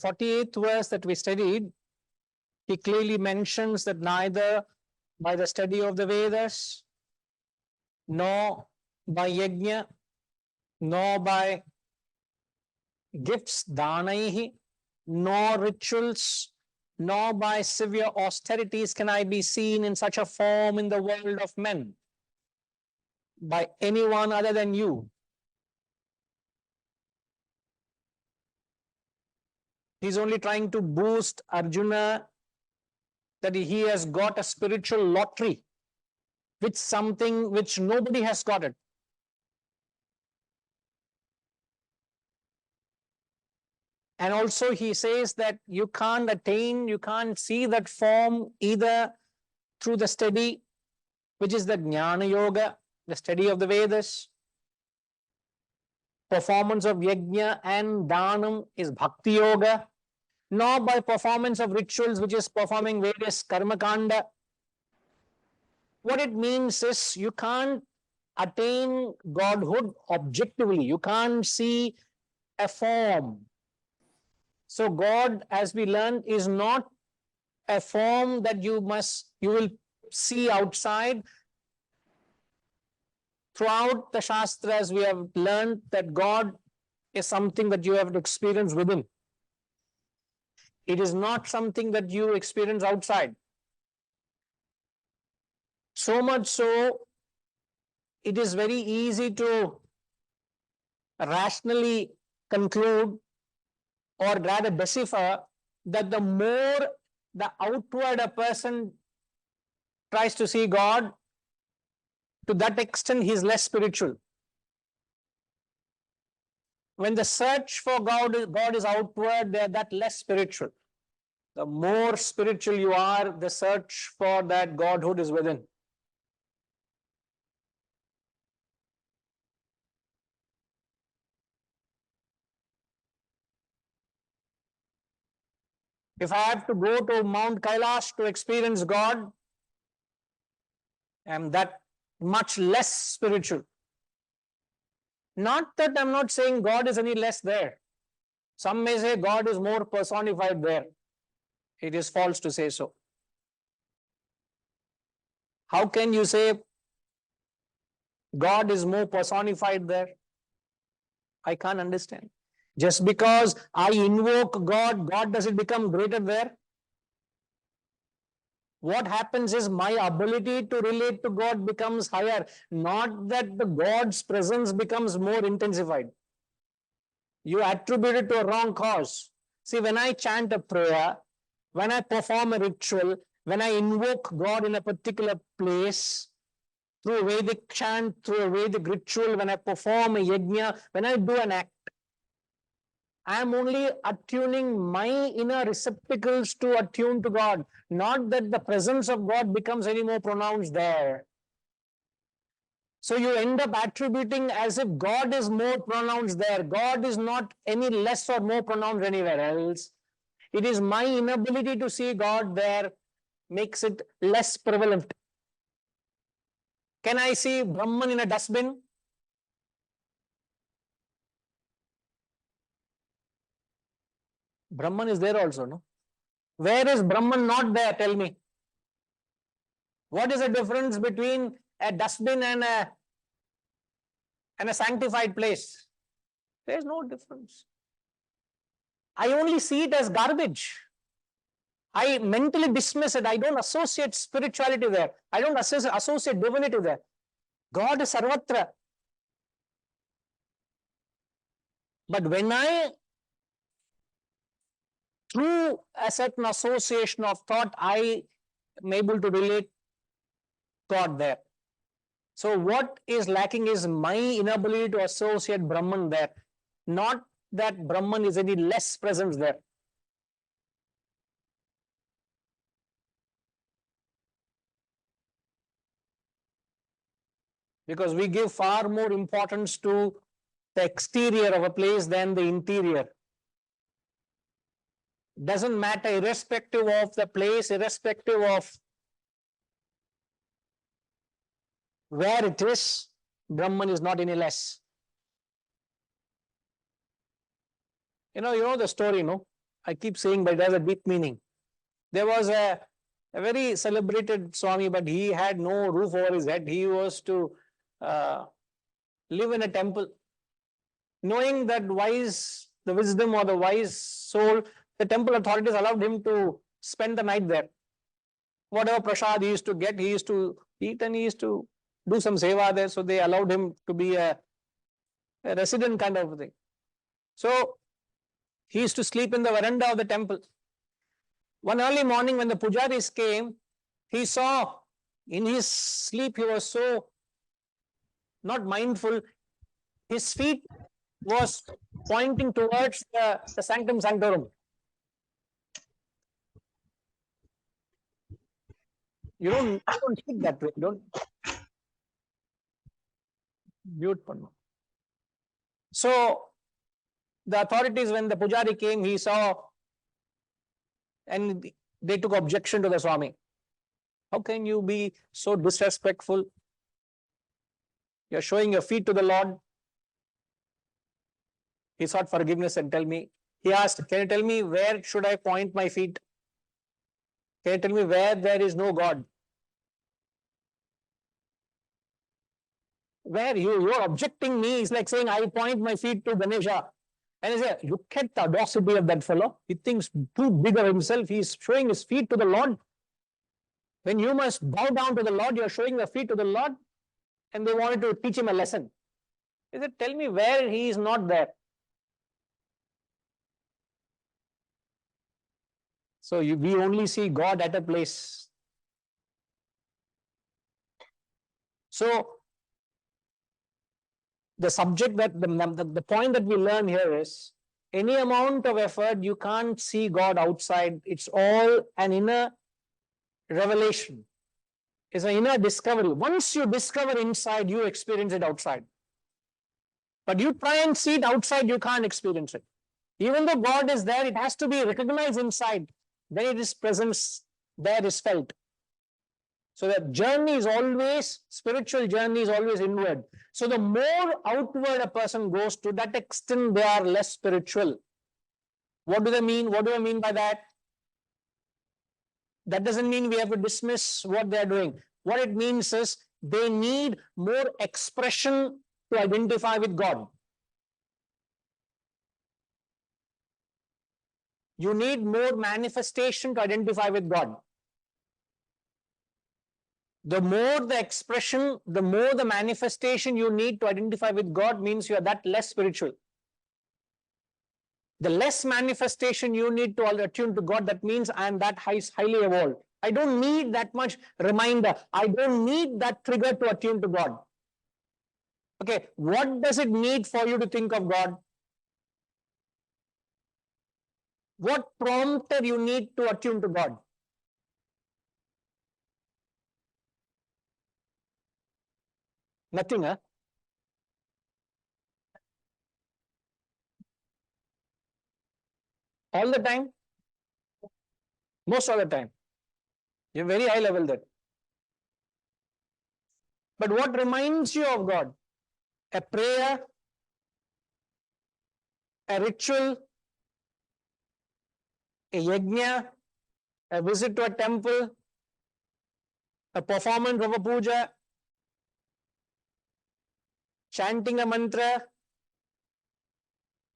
48th verse that we studied, he clearly mentions that neither by the study of the Vedas, nor by yajna, nor by gifts, dhanaihi, nor rituals, nor by severe austerities can I be seen in such a form in the world of men by anyone other than you. He's only trying to boost Arjuna that he has got a spiritual lottery, which something which nobody has got it. And also he says that you can't attain, you can't see that form either through the study, which is the Jnana Yoga, the study of the Vedas. Performance of Yajna and Dhanam is Bhakti Yoga, nor by performance of rituals, which is performing various Karma Kanda. What it means is you can't attain Godhood objectively. You can't see a form. So God, as we learned, is not a form that you will see outside. Throughout the Shastras, we have learned that God is something that you have to experience within. It is not something that you experience outside. So much so, it is very easy to rationally conclude, or rather decipher, that the more the outward a person tries to see God, to that extent he is less spiritual. When the search for God is outward, they are that less spiritual. The more spiritual you are, the search for that Godhood is within. If I have to go to Mount Kailash to experience God, I am that much less spiritual. Not that I'm not saying God is any less there. Some may say God is more personified there. It is false to say so. How can you say God is more personified there? I can't understand. Just because I invoke God, does it become greater there? What happens is my ability to relate to God becomes higher, not that the God's presence becomes more intensified. You attribute it to a wrong cause. See, when I chant a prayer, when I perform a ritual, when I invoke God in a particular place, through a Vedic chant, through a Vedic ritual, when I perform a yajna, when I do an act, I am only attuning my inner receptacles to attune to God, not that the presence of God becomes any more pronounced there. So you end up attributing as if God is more pronounced there. God is not any less or more pronounced anywhere else. It is my inability to see God there makes it less prevalent. Can I see Brahman in a dustbin? Brahman is there also, no? Where is Brahman not there? Tell me. What is the difference between a dustbin and a sanctified place? There is no difference. I only see it as garbage. I mentally dismiss it. I don't associate spirituality there. I don't associate divinity there. God is sarvatra. But when I, through a certain association of thought, I am able to relate God there. So what is lacking is my inability to associate Brahman there. Not that Brahman is any less presence there. Because we give far more importance to the exterior of a place than the interior. Doesn't matter, irrespective of the place, irrespective of where it is, Brahman is not any less. You know the story, no? I keep saying, but it has a deep meaning. There was a very celebrated Swami, but he had no roof over his head. He was to uh, live in a temple, knowing that the wisdom or the wise soul, the temple authorities allowed him to spend the night there. Whatever prasad he used to get, he used to eat and he used to do some seva there. So they allowed him to be a resident kind of thing. So he used to sleep in the veranda of the temple. One early morning when the pujaris came, he saw in his sleep, he was so not mindful, his feet was pointing towards the sanctum sanctorum. You don't think that way. Don't mute. So the authorities, when the pujari came, he saw, and they took objection to the Swami. How can you be so disrespectful? You're showing your feet to the Lord. He sought forgiveness and tell me. He asked, can you tell me where should I point my feet? Can you tell me where there is no God? Where you're objecting me is like saying I point my feet to Ganesha. And he said, look at the audacity of that fellow. He thinks too big of himself. He's showing his feet to the Lord. When you must bow down to the Lord, you're showing the feet to the Lord. And they wanted to teach him a lesson. He said, tell me where he is not there. So we only see God at a place. So the subject that the point that we learn here is, any amount of effort, you can't see God outside. It's all an inner revelation. It's an inner discovery. Once you discover inside, you experience it outside. But you try and see it outside, you can't experience it. Even though God is there, it has to be recognized inside. Then it is presence there is felt. So that journey is always, spiritual journey is always inward. So the more outward a person goes, to that extent they are less spiritual. What do they mean? What do I mean by that? That doesn't mean we have to dismiss what they are doing. What it means is they need more expression to identify with God. You need more manifestation to identify with God. The more the expression, the more the manifestation you need to identify with God, means you are that less spiritual. The less manifestation you need to attune to God, that means I am that highly evolved. I don't need that much reminder. I don't need that trigger to attune to God. Okay, what does it need for you to think of God? What prompter you need to attune to God? Nothing, huh? All the time? Most of the time. You're very high level there. But what reminds you of God? A prayer, a ritual, a yajna, a visit to a temple, a performance of a puja, chanting a mantra.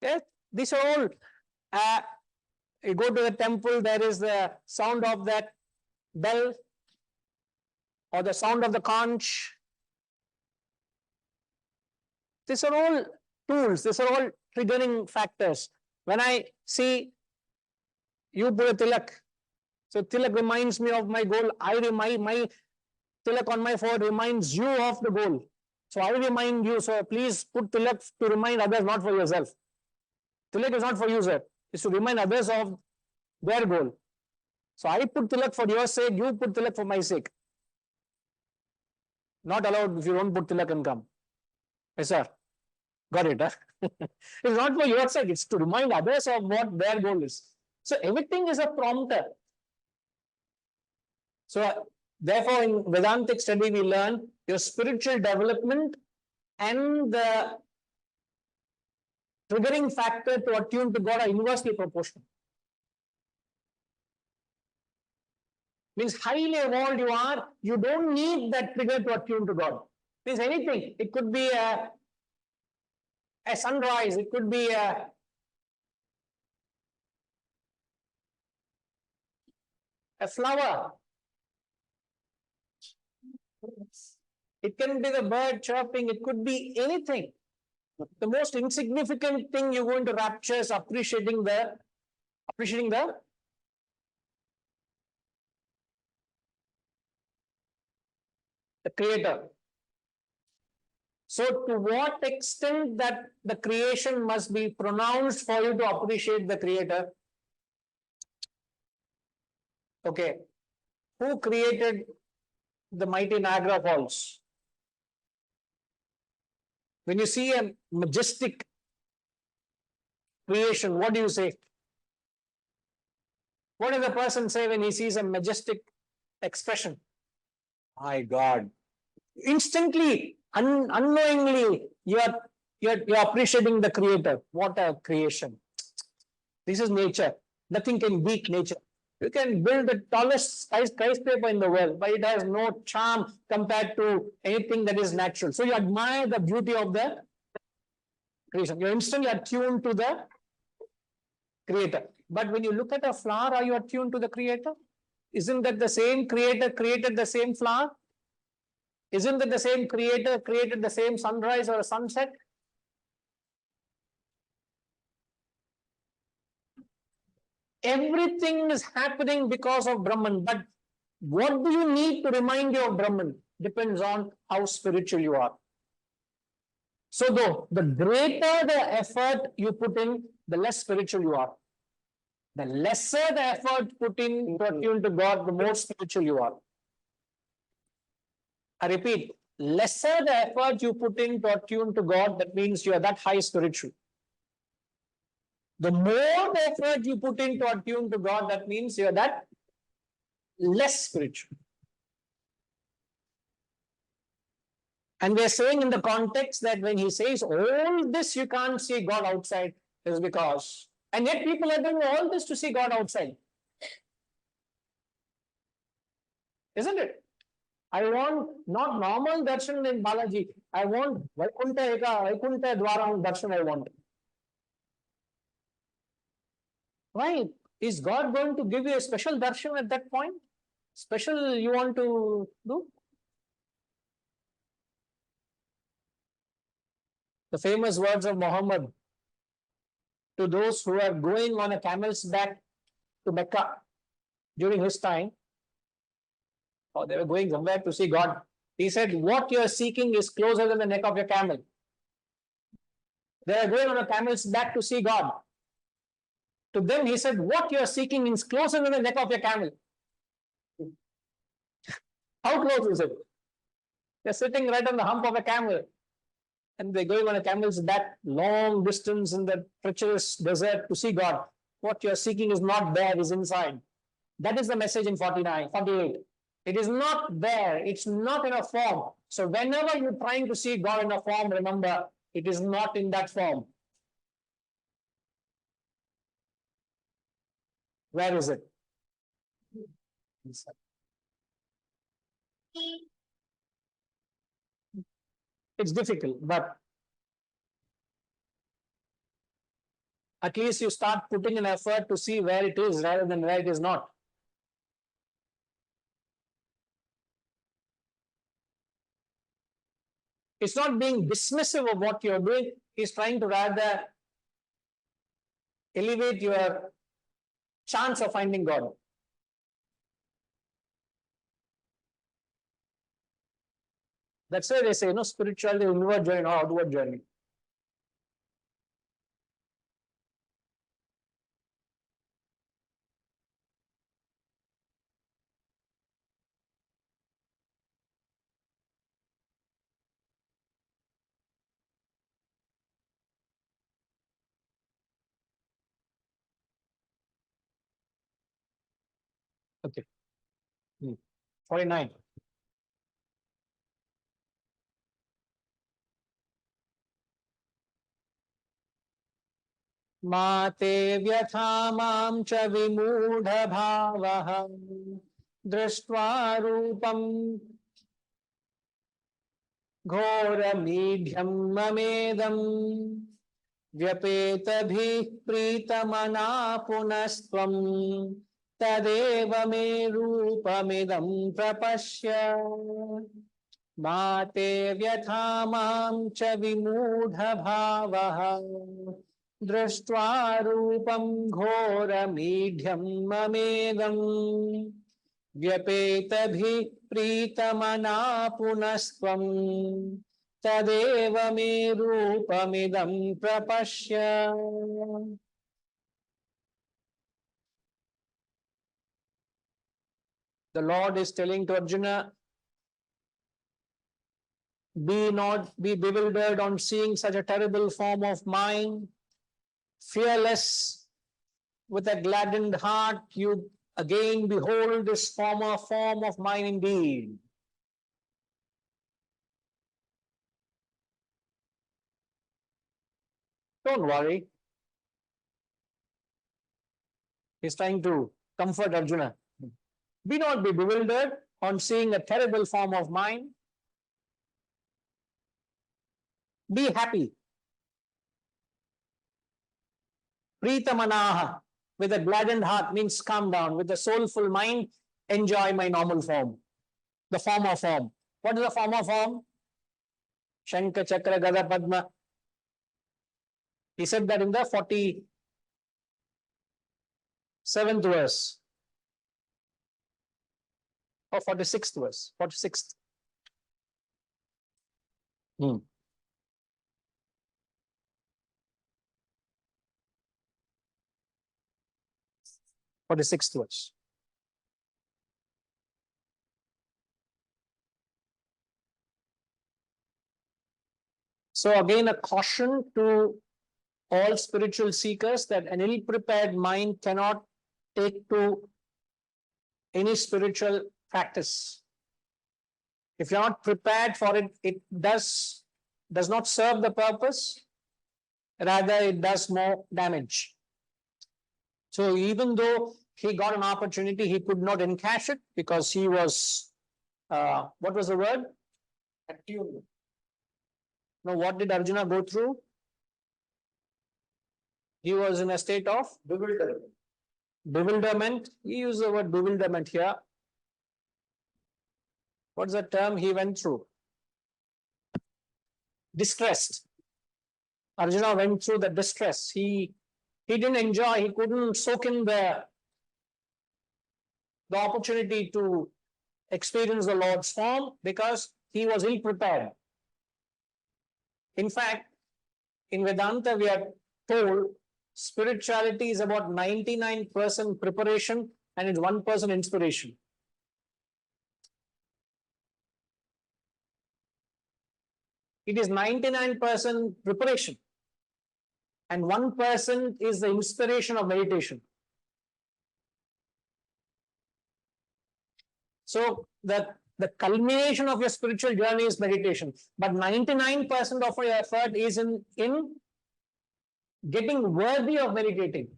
Yes, these are all. You go to the temple, there is the sound of that bell or the sound of the conch. These are all tools. These are all triggering factors. When I see you put a tilak, so tilak reminds me of my goal. My tilak on my forehead reminds you of the goal. So I remind you. So please put tilak to remind others, not for yourself. Tilak is not for you, sir. It's to remind others of their goal. So I put tilak for your sake. You put tilak for my sake. Not allowed if you don't put tilak and come. Yes, sir. Got it, huh? It's not for your sake. It's to remind others of what their goal is. So everything is a prompter. So therefore, in Vedantic study, we learn your spiritual development and the triggering factor to attune to God are inversely proportional. Means highly evolved you are, you don't need that trigger to attune to God. Means anything. It could be a sunrise, it could be a flower. It can be the bird chirping, it could be anything. The most insignificant thing you're going to rapture is appreciating the creator. So to what extent that the creation must be pronounced for you to appreciate the creator? Okay. Who created the mighty Niagara Falls? When you see a majestic creation, what do you say? What does a person say when he sees a majestic expression? My God. Instantly, unknowingly, you're appreciating the creator. What a creation. This is nature. Nothing can beat nature. You can build the tallest skyscraper in the world, but it has no charm compared to anything that is natural. So you admire the beauty of the creation. You're instantly attuned to the creator. But when you look at a flower, are you attuned to the creator? Isn't that the same creator created the same flower? Isn't that the same creator created the same sunrise or a sunset? Everything is happening because of Brahman. But what do you need to remind you of Brahman? Depends on how spiritual you are. So though the greater the effort you put in, the less spiritual you are. The lesser the effort put in to attune to God, the more spiritual you are. I repeat, lesser the effort you put in to attune to God, that means you are that high spiritual. The more the effort you put in to attune to God, that means you are that less spiritual. And we are saying in the context that when he says all this you can't see God outside is because, and yet people are doing all this to see God outside. Isn't it? I want not normal darshan in Balaji. I want Vaikuntha Dwaram darshan I want. Why? Is God going to give you a special darshan at that point? Special you want to do? The famous words of Muhammad to those who are going on a camel's back to Mecca during his time, or they were going somewhere to see God. He said, what you are seeking is closer than the neck of your camel. They are going on a camel's back to see God. To them, he said, what you are seeking is closer than the neck of your camel. How close is it? They're sitting right on the hump of a camel. And they're going on a camel's back long distance in the treacherous desert to see God. What you're seeking is not there, is inside. That is the message in 48. It is not there. It's not in a form. So whenever you're trying to see God in a form, remember, it is not in that form. Where is it? Inside. It's difficult, but at least you start putting an effort to see where it is rather than where it is not. It's not being dismissive of what you're doing. He's trying to rather elevate your chance of finding God. That's why they say, spirituality is inward journey, not outward journey. Okay. 49. माते व्यथा मां च विमूढभावः दृष्ट्वा रूपं घोरमीढ्यं ममेदं व्यपेतभिः प्रीतमना पुनस्त्वं तदेव मे रूपमिदं प्रपश्य मा ते व्यथा मां च विमूढभावः दृष्ट्वा रूपं घोरमीढ्यं ममेदं व्यपेतभिः प्रीतमना पुनस्त्वं तदेव मे रूपमिदं प्रपश्य. The Lord is telling to Arjuna, be not be bewildered on seeing such a terrible form of mind. Fearless, with a gladdened heart, you again behold this former form of mine indeed. Don't worry. He's trying to comfort Arjuna. Be not be bewildered on seeing a terrible form of mine. Be happy. Pritamanaha, with a gladdened heart, means calm down. With a soulful mind, enjoy my normal form, the former form. What is the former form? Shankha, Chakra, Gada, Padma. He said that in the 47th verse or 46th verse, 46th. 46th verse. So again, a caution to all spiritual seekers that an ill-prepared mind cannot take to any spiritual practice. If you're not prepared for it, it does not serve the purpose, rather it does more damage. So even though he got an opportunity, he could not encash it because he was, what was the word? Attuned. Now, what did Arjuna go through? He was in a state of bewilderment. Bewilderment. He used the word bewilderment here. What's the term he went through? Distressed. Arjuna went through the distress. He didn't enjoy, he couldn't soak in the opportunity to experience the Lord's form because he was ill prepared. In fact, in Vedanta, we are told spirituality is about 99% preparation and it's 1% inspiration. It is 99% preparation and 1% is the inspiration of meditation. So the culmination of your spiritual journey is meditation, but 99% of your effort is in getting worthy of meditating.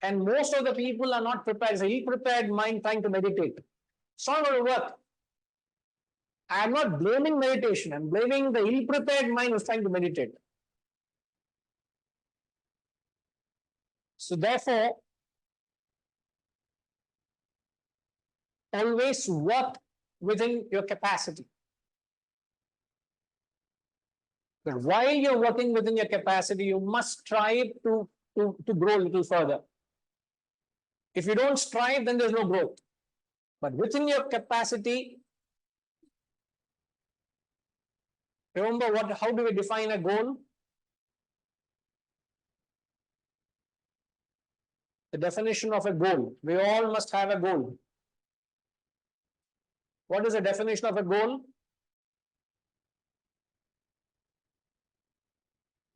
And most of the people are not prepared. It's an ill-prepared mind trying to meditate. It's not going to work. I am not blaming meditation. I'm blaming the ill-prepared mind who's trying to meditate. So therefore, always work within your capacity. But while you're working within your capacity, you must strive to grow a little further. If you don't strive, then there's no growth. But within your capacity, remember how do we define a goal? The definition of a goal. We all must have a goal. What is the definition of a goal?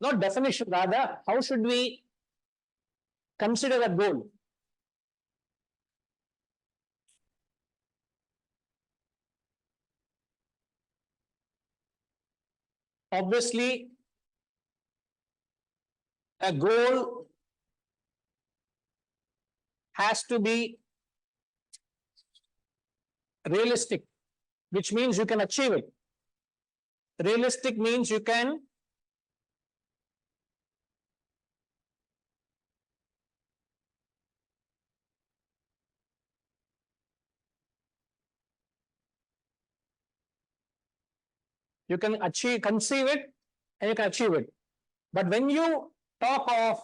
Not definition, rather, how should we consider a goal? Obviously, a goal has to be realistic, which means you can achieve it. Realistic means you can conceive it, and you can achieve it. But when you talk of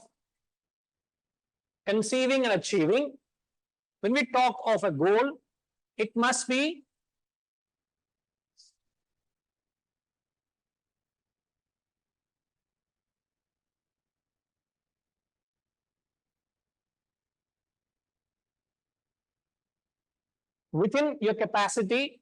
conceiving and achieving, when we talk of a goal, it must be within your capacity,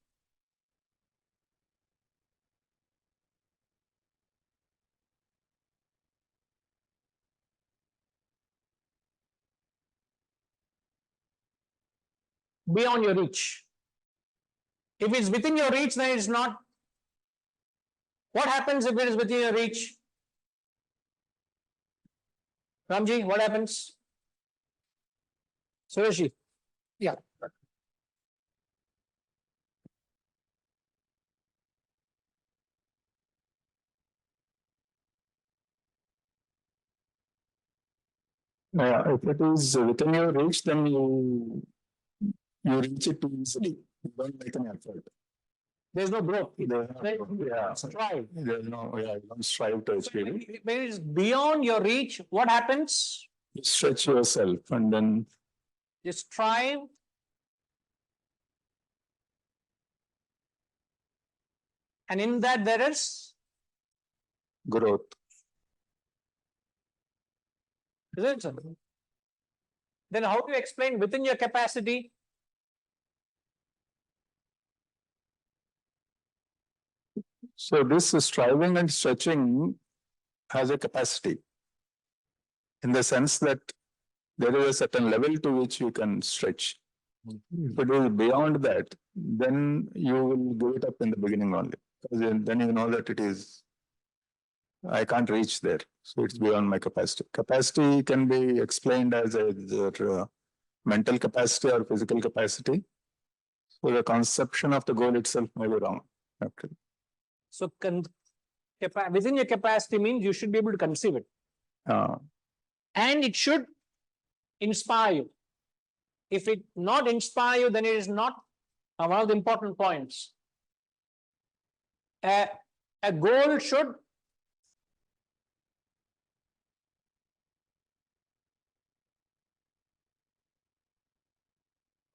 beyond your reach. If it's within your reach, then it's not. What happens if it is within your reach? Ramji, what happens? Sureshi? Yeah. If it is within your reach, then you reach it too easily. You don't make an effort. There's no growth. Yeah, Strive. there's no, yeah, you don't strive to achieve it. When it's beyond your reach, what happens? You stretch yourself and then You strive, and in that there is, growth. isn't it? Then how do you explain within your capacity? So this striving and stretching has a capacity, in the sense that there is a certain level to which you can stretch. If it is beyond that, then you will give it up in the beginning only. Because then you know that it is, I can't reach there. So it's beyond my capacity. Capacity can be explained as a mental capacity or physical capacity. So the conception of the goal itself may be wrong. Actually. So within your capacity means you should be able to conceive it. And it should inspire you. If it not inspire you, then it is not one of the important points. A goal should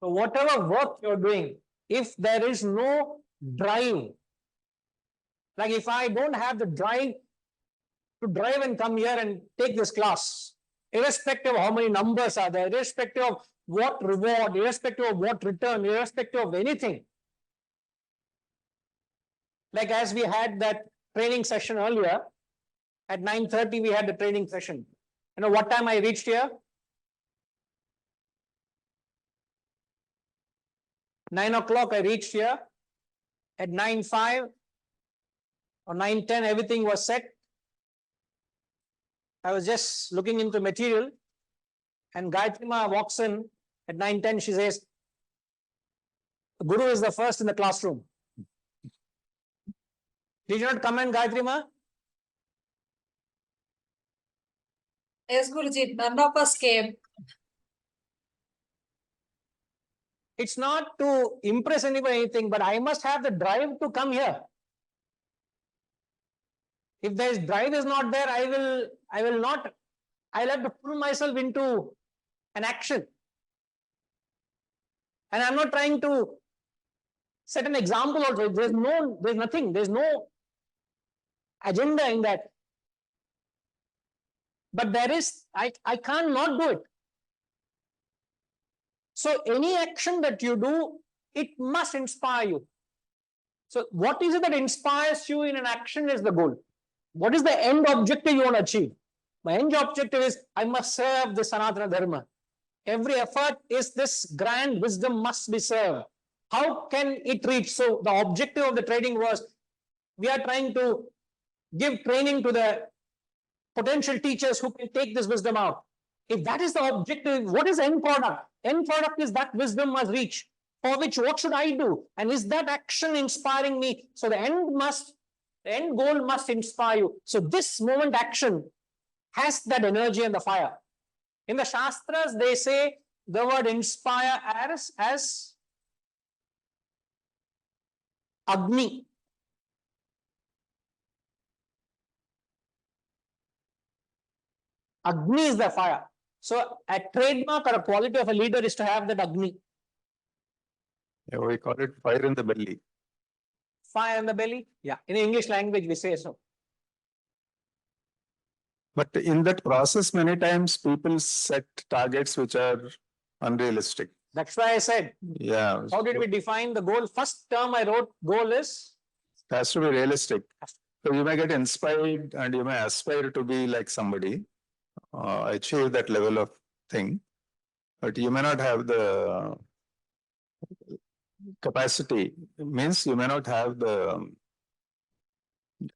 so whatever work you're doing, if there is no drive, like if I don't have the drive to drive and come here and take this class, irrespective of how many numbers are there, irrespective of what reward, irrespective of what return, irrespective of anything. Like as we had that training session earlier, at 9:30 we had the training session. You know what time I reached here? 9 o'clock I reached here. At 9:05 or 9:10 everything was set. I was just looking into material, and Gayatri Ma walks in at 9:10. She says, "The Guru is the first in the classroom." Did you not comment, Gayatri Ma? Yes, Guruji, none of us came. It's not to impress anybody, anything, but I must have the drive to come here. If there is drive is not there, I will not, I'll have to pull myself into an action. And I'm not trying to set an example also. There's nothing, there's no agenda in that. But there is, I can't not do it. So any action that you do, it must inspire you. So what is it that inspires you in an action is the goal. What is the end objective you want to achieve? My end objective is, I must serve the Sanatana Dharma. Every effort is this grand wisdom must be served. How can it reach? So the objective of the training was, we are trying to give training to the potential teachers who can take this wisdom out. If that is the objective, what is end product? End product is that wisdom must reach. For which, what should I do? And is that action inspiring me? So the end goal must inspire you. So this moment action has that energy and the fire. In the Shastras, they say the word inspire as Agni. Agni is the fire. So a trademark or a quality of a leader is to have that Agni. Yeah, we call it fire in the belly. Fire in the belly? Yeah. In English language, we say so. But in that process, many times people set targets which are unrealistic. That's why I said, Yeah. how did we define the goal? First term I wrote, goal is? It has to be realistic. So you may get inspired and you may aspire to be like somebody, achieve that level of thing, but you may not have the capacity. It means you may not have the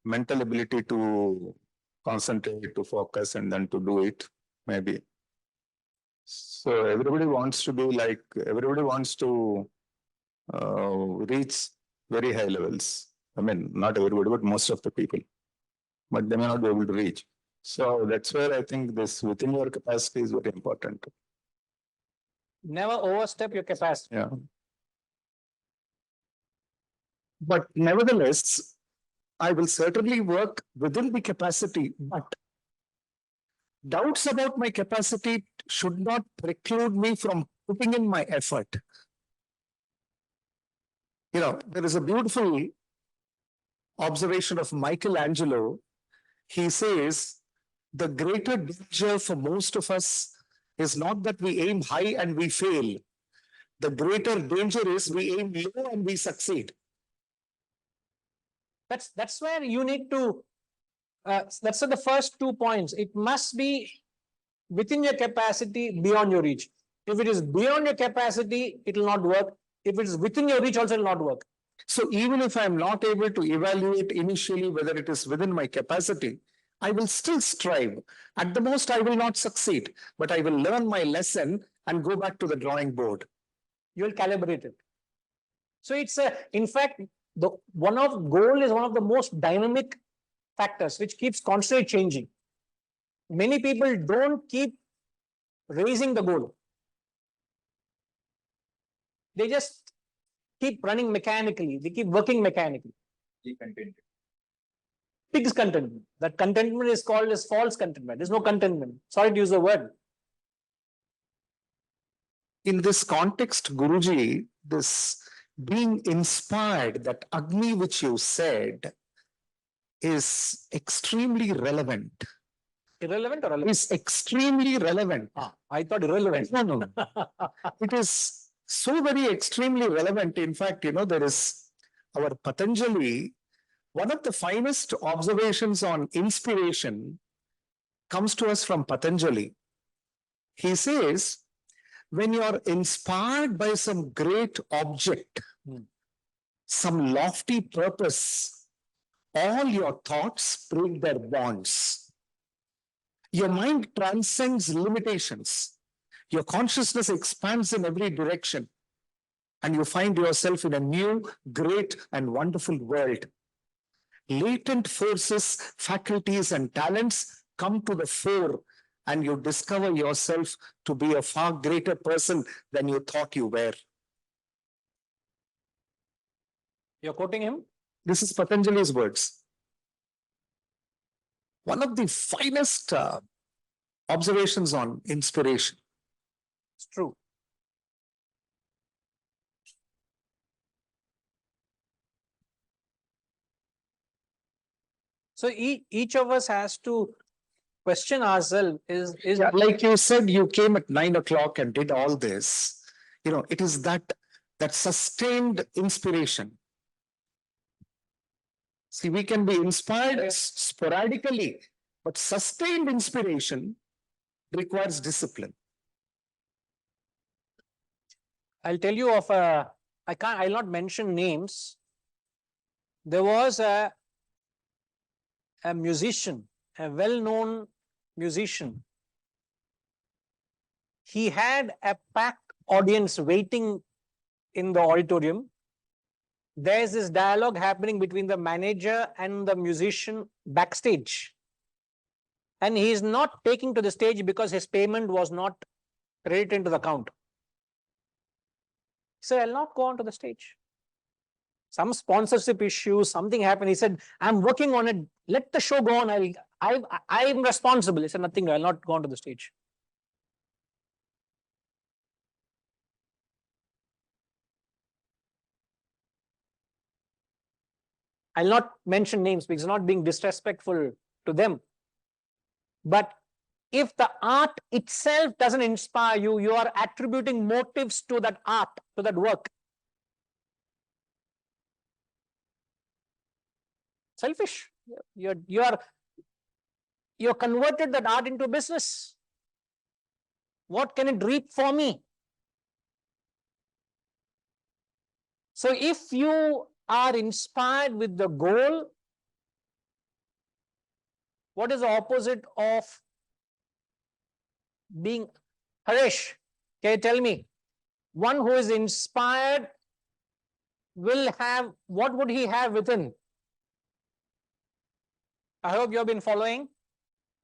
mental ability to concentrate, to focus, and then to do it, maybe. So everybody wants to be like, everybody wants to reach very high levels. I mean, not everybody, but most of the people. But they may not be able to reach. So that's where I think this within your capacity is very important. Never overstep your capacity. Yeah. But nevertheless, I will certainly work within the capacity, but doubts about my capacity should not preclude me from putting in my effort. You know, there is a beautiful observation of Michelangelo. He says, the greater danger for most of us is not that we aim high and we fail. The greater danger is we aim low and we succeed. That's where you need to, that's the first 2 points. It must be within your capacity, beyond your reach. If it is beyond your capacity, it will not work. If it is within your reach, also it will not work. So even if I'm not able to evaluate initially whether it is within my capacity, I will still strive. At the most, I will not succeed, but I will learn my lesson and go back to the drawing board. You will calibrate it. So it's in fact, the goal is one of the most dynamic factors which keeps constantly changing. Many people don't keep raising the goal. They just keep running mechanically. They keep working mechanically. Pig's contentment. That contentment is called as false contentment. There's no contentment. Sorry to use the word. In this context, Guruji, this being inspired, that Agni which you said, is extremely relevant. Irrelevant or relevant? Is extremely relevant. I thought irrelevant. No. It is so very extremely relevant. In fact, you know, there is our Patanjali, one of the finest observations on inspiration comes to us from Patanjali. He says, when you are inspired by some great object, some lofty purpose, all your thoughts break their bonds. Your mind transcends limitations. Your consciousness expands in every direction. And you find yourself in a new, great, and wonderful world. Latent forces, faculties, and talents come to the fore, and you discover yourself to be a far greater person than you thought you were. You're quoting him? This is Patanjali's words. One of the finest observations on inspiration. It's true. So each of us has to question ourselves is Yeah, like you said, you came at 9 o'clock and did all this. You know, it is that sustained inspiration. See, we can be inspired sporadically, but sustained inspiration requires discipline. I'll tell you of I'll not mention names. There was a musician, a well-known musician. he had a packed audience waiting in the auditorium. There's this dialogue happening between the manager and the musician backstage. And he is not taking to the stage because his payment was not credited into the account. He said, I'll not go on to the stage. Some sponsorship issue, something happened. He said, I'm working on it. Let the show go on. I'm responsible. He said, nothing, I'll not go on to the stage. I'll not mention names because it's not being disrespectful to them. But if the art itself doesn't inspire you, you are attributing motives to that art, to that work. Selfish. You're converted that art into business. What can it reap for me? So if you are inspired with the goal, what is the opposite of being Harish? Can you tell me? One who is inspired will have, what would he have within? I hope you have been following.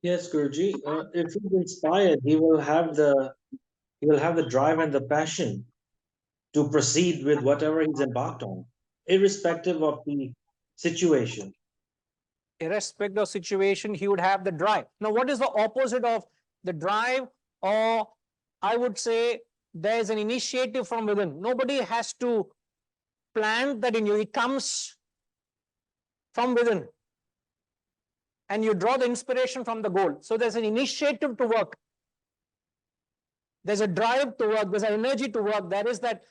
Yes, Guruji. If he's inspired, he will have the drive and the passion to proceed with whatever he's embarked on, irrespective of the situation. Irrespective of situation, he would have the drive. Now, what is the opposite of the drive? Or I would say there is an initiative from within. Nobody has to plant that in you. It comes from within. And you draw the inspiration from the goal. So there's an initiative to work. There's a drive to work. There's an energy to work. There is that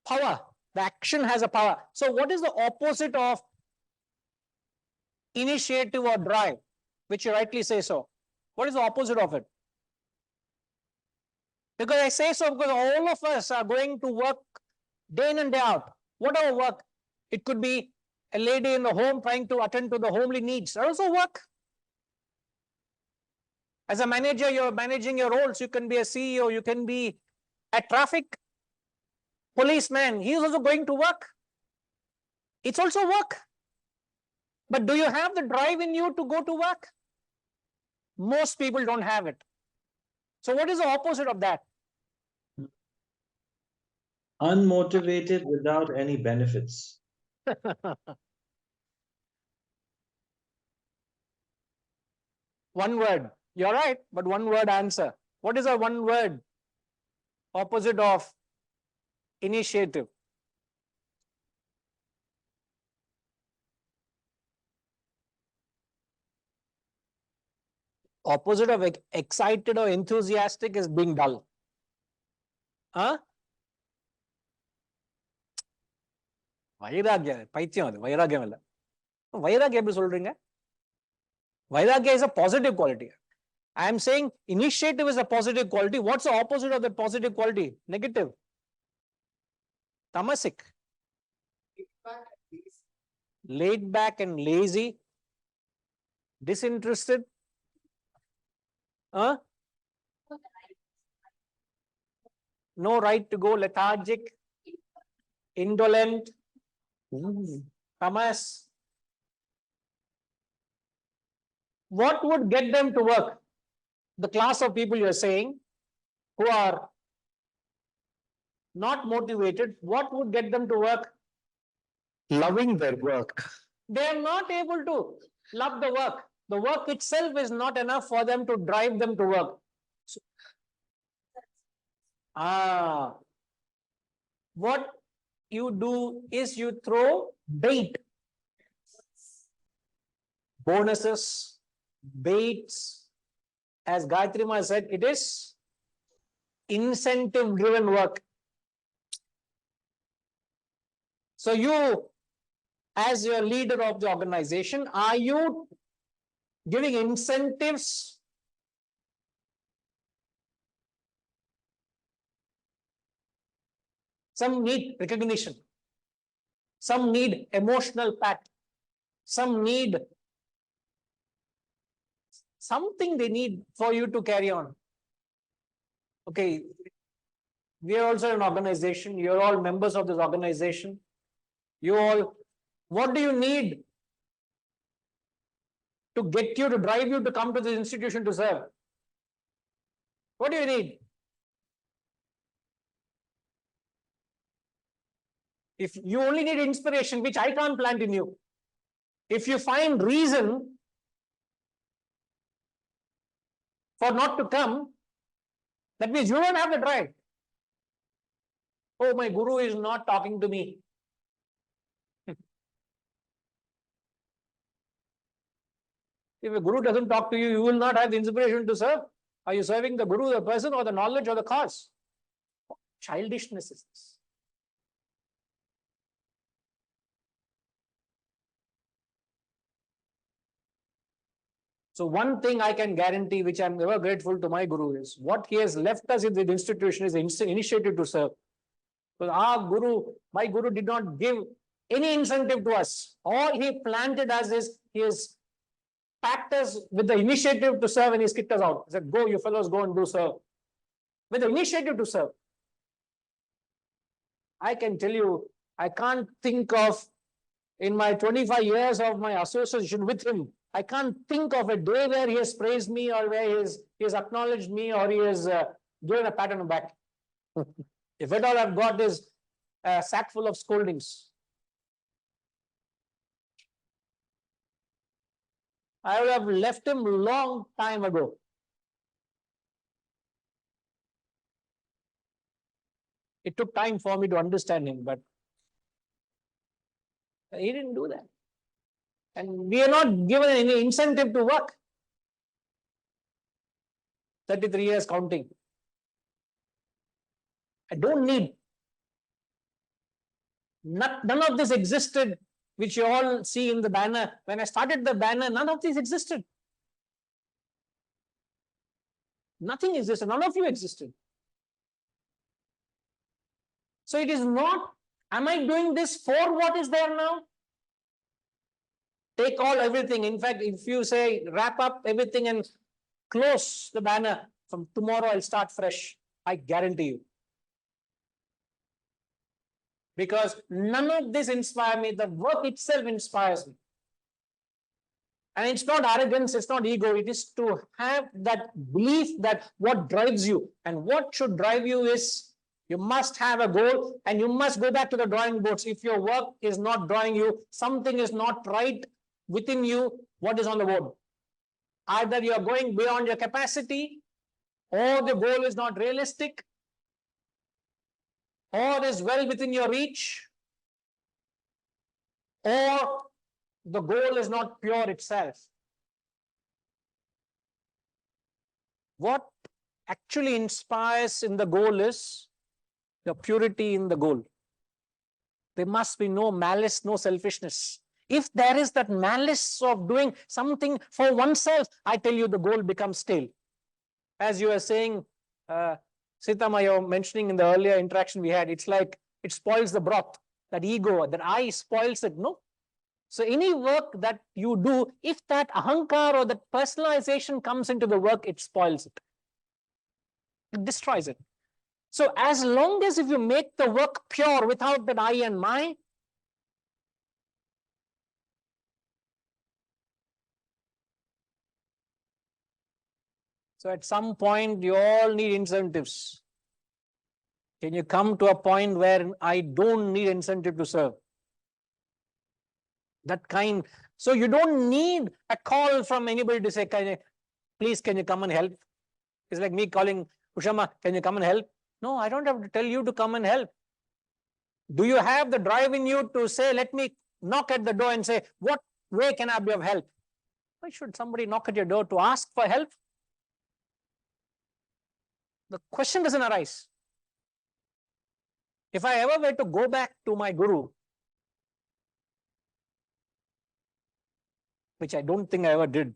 power. The action has a power. So what is the opposite of initiative or drive, which you rightly say so? What is the opposite of it? Because I say so because all of us are going to work day in and day out. Whatever work. It could be a lady in the home trying to attend to the homely needs. That also work. As a manager, you're managing your roles. You can be a CEO. You can be a traffic policeman. He is also going to work. It's also work. But do you have the drive in you to go to work? Most people don't have it. So what is the opposite of that? Unmotivated without any benefits. One word. You're right, but one word answer. What is a one word opposite of initiative? Opposite of excited or enthusiastic is being dull. Huh? வைராகிய பைத்தியம் அது வைராகியம் இல்ல வைராகியம் எப்படி சொல்றீங்க வைராகிய is a positive quality. I am saying initiative is a positive quality. What's the opposite of that positive quality? Negative. Tamasic. Laid back and lazy. Disinterested. Huh? No right to go, lethargic, indolent, tamas. What would get them to work? The class of people you're saying who are not motivated, what would get them to work? Loving their work. They are not able to love the work. The work itself is not enough for them to drive them to work. What you do is you throw bait, bonuses, baits. As Gayatri Ma said, it is incentive driven work. So you, as your leader of the organization, are you giving incentives? Some need recognition. Some need emotional pat. Some need something they need for you to carry on. Okay, we are also an organization. You're all members of this organization. You all, what do you need to get you, to drive you to come to this institution to serve? What do you need? If you only need inspiration, which I can't plant in you, if you find reason for not to come, that means you don't have the drive. Oh, my guru is not talking to me. If a guru doesn't talk to you, you will not have the inspiration to serve. Are you serving the guru, the person, or the knowledge, or the cause? What childishness is this? So one thing I can guarantee, which I'm ever grateful to my guru, is what he has left us in the institution is the initiative to serve. Because our guru, my guru, did not give any incentive to us. All he planted us is he has packed us with the initiative to serve and he's kicked us out. He said, go, you fellows, go and do serve. With the initiative to serve. I can tell you, I can't think of, in my 25 years of my association with him, I can't think of a day where he has praised me or where he has acknowledged me or he has given a pat on the back. If at all I've got is a sack full of scoldings. I would have left him long time ago. It took time for me to understand him, but he didn't do that. And we are not given any incentive to work. 33 years counting. I don't need. None of this existed, which you all see in the banner. When I started the banner, none of this existed. Nothing existed. None of you existed. So it is not, am I doing this for what is there now? Take all everything. In fact, if you say wrap up everything and close the banner, from tomorrow I'll start fresh. I guarantee you. Because none of this inspires me. The work itself inspires me. And it's not arrogance, it's not ego. It is to have that belief that what drives you. And what should drive you is you must have a goal and you must go back to the drawing boards. If your work is not drawing you, something is not right within you, what is on the board? Either you are going beyond your capacity, or the goal is not realistic, or is well within your reach, or the goal is not pure itself. What actually inspires in the goal is the purity in the goal. There must be no malice, no selfishness. If there is that malice of doing something for oneself, I tell you the goal becomes stale. As you were saying, Sitama, you're mentioning in the earlier interaction we had, it's like it spoils the broth, that ego, that I spoils it. No. So any work that you do, if that ahankar or that personalization comes into the work, it spoils it. It destroys it. So as long as if you make the work pure without that I and my, so at some point you all need incentives. Can you come to a point where I don't need incentive to serve? That kind. So you don't need a call from anybody to say, please, can you come and help? It's like me calling Ushama, can you come and help? No, I don't have to tell you to come and help. Do you have the drive in you to say, let me knock at the door and say, what way can I be of help? Why should somebody knock at your door to ask for help? The question doesn't arise. If I ever were to go back to my guru, which I don't think I ever did,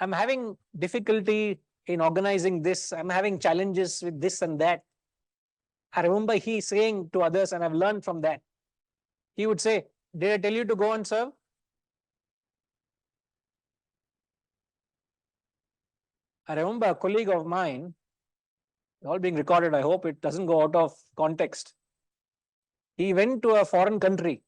I'm having difficulty in organizing this. I'm having challenges with this and that. I remember he saying to others, and I've learned from that. He would say, did I tell you to go and serve? I remember a colleague of mine, all being recorded, I hope it doesn't go out of context. He went to a foreign country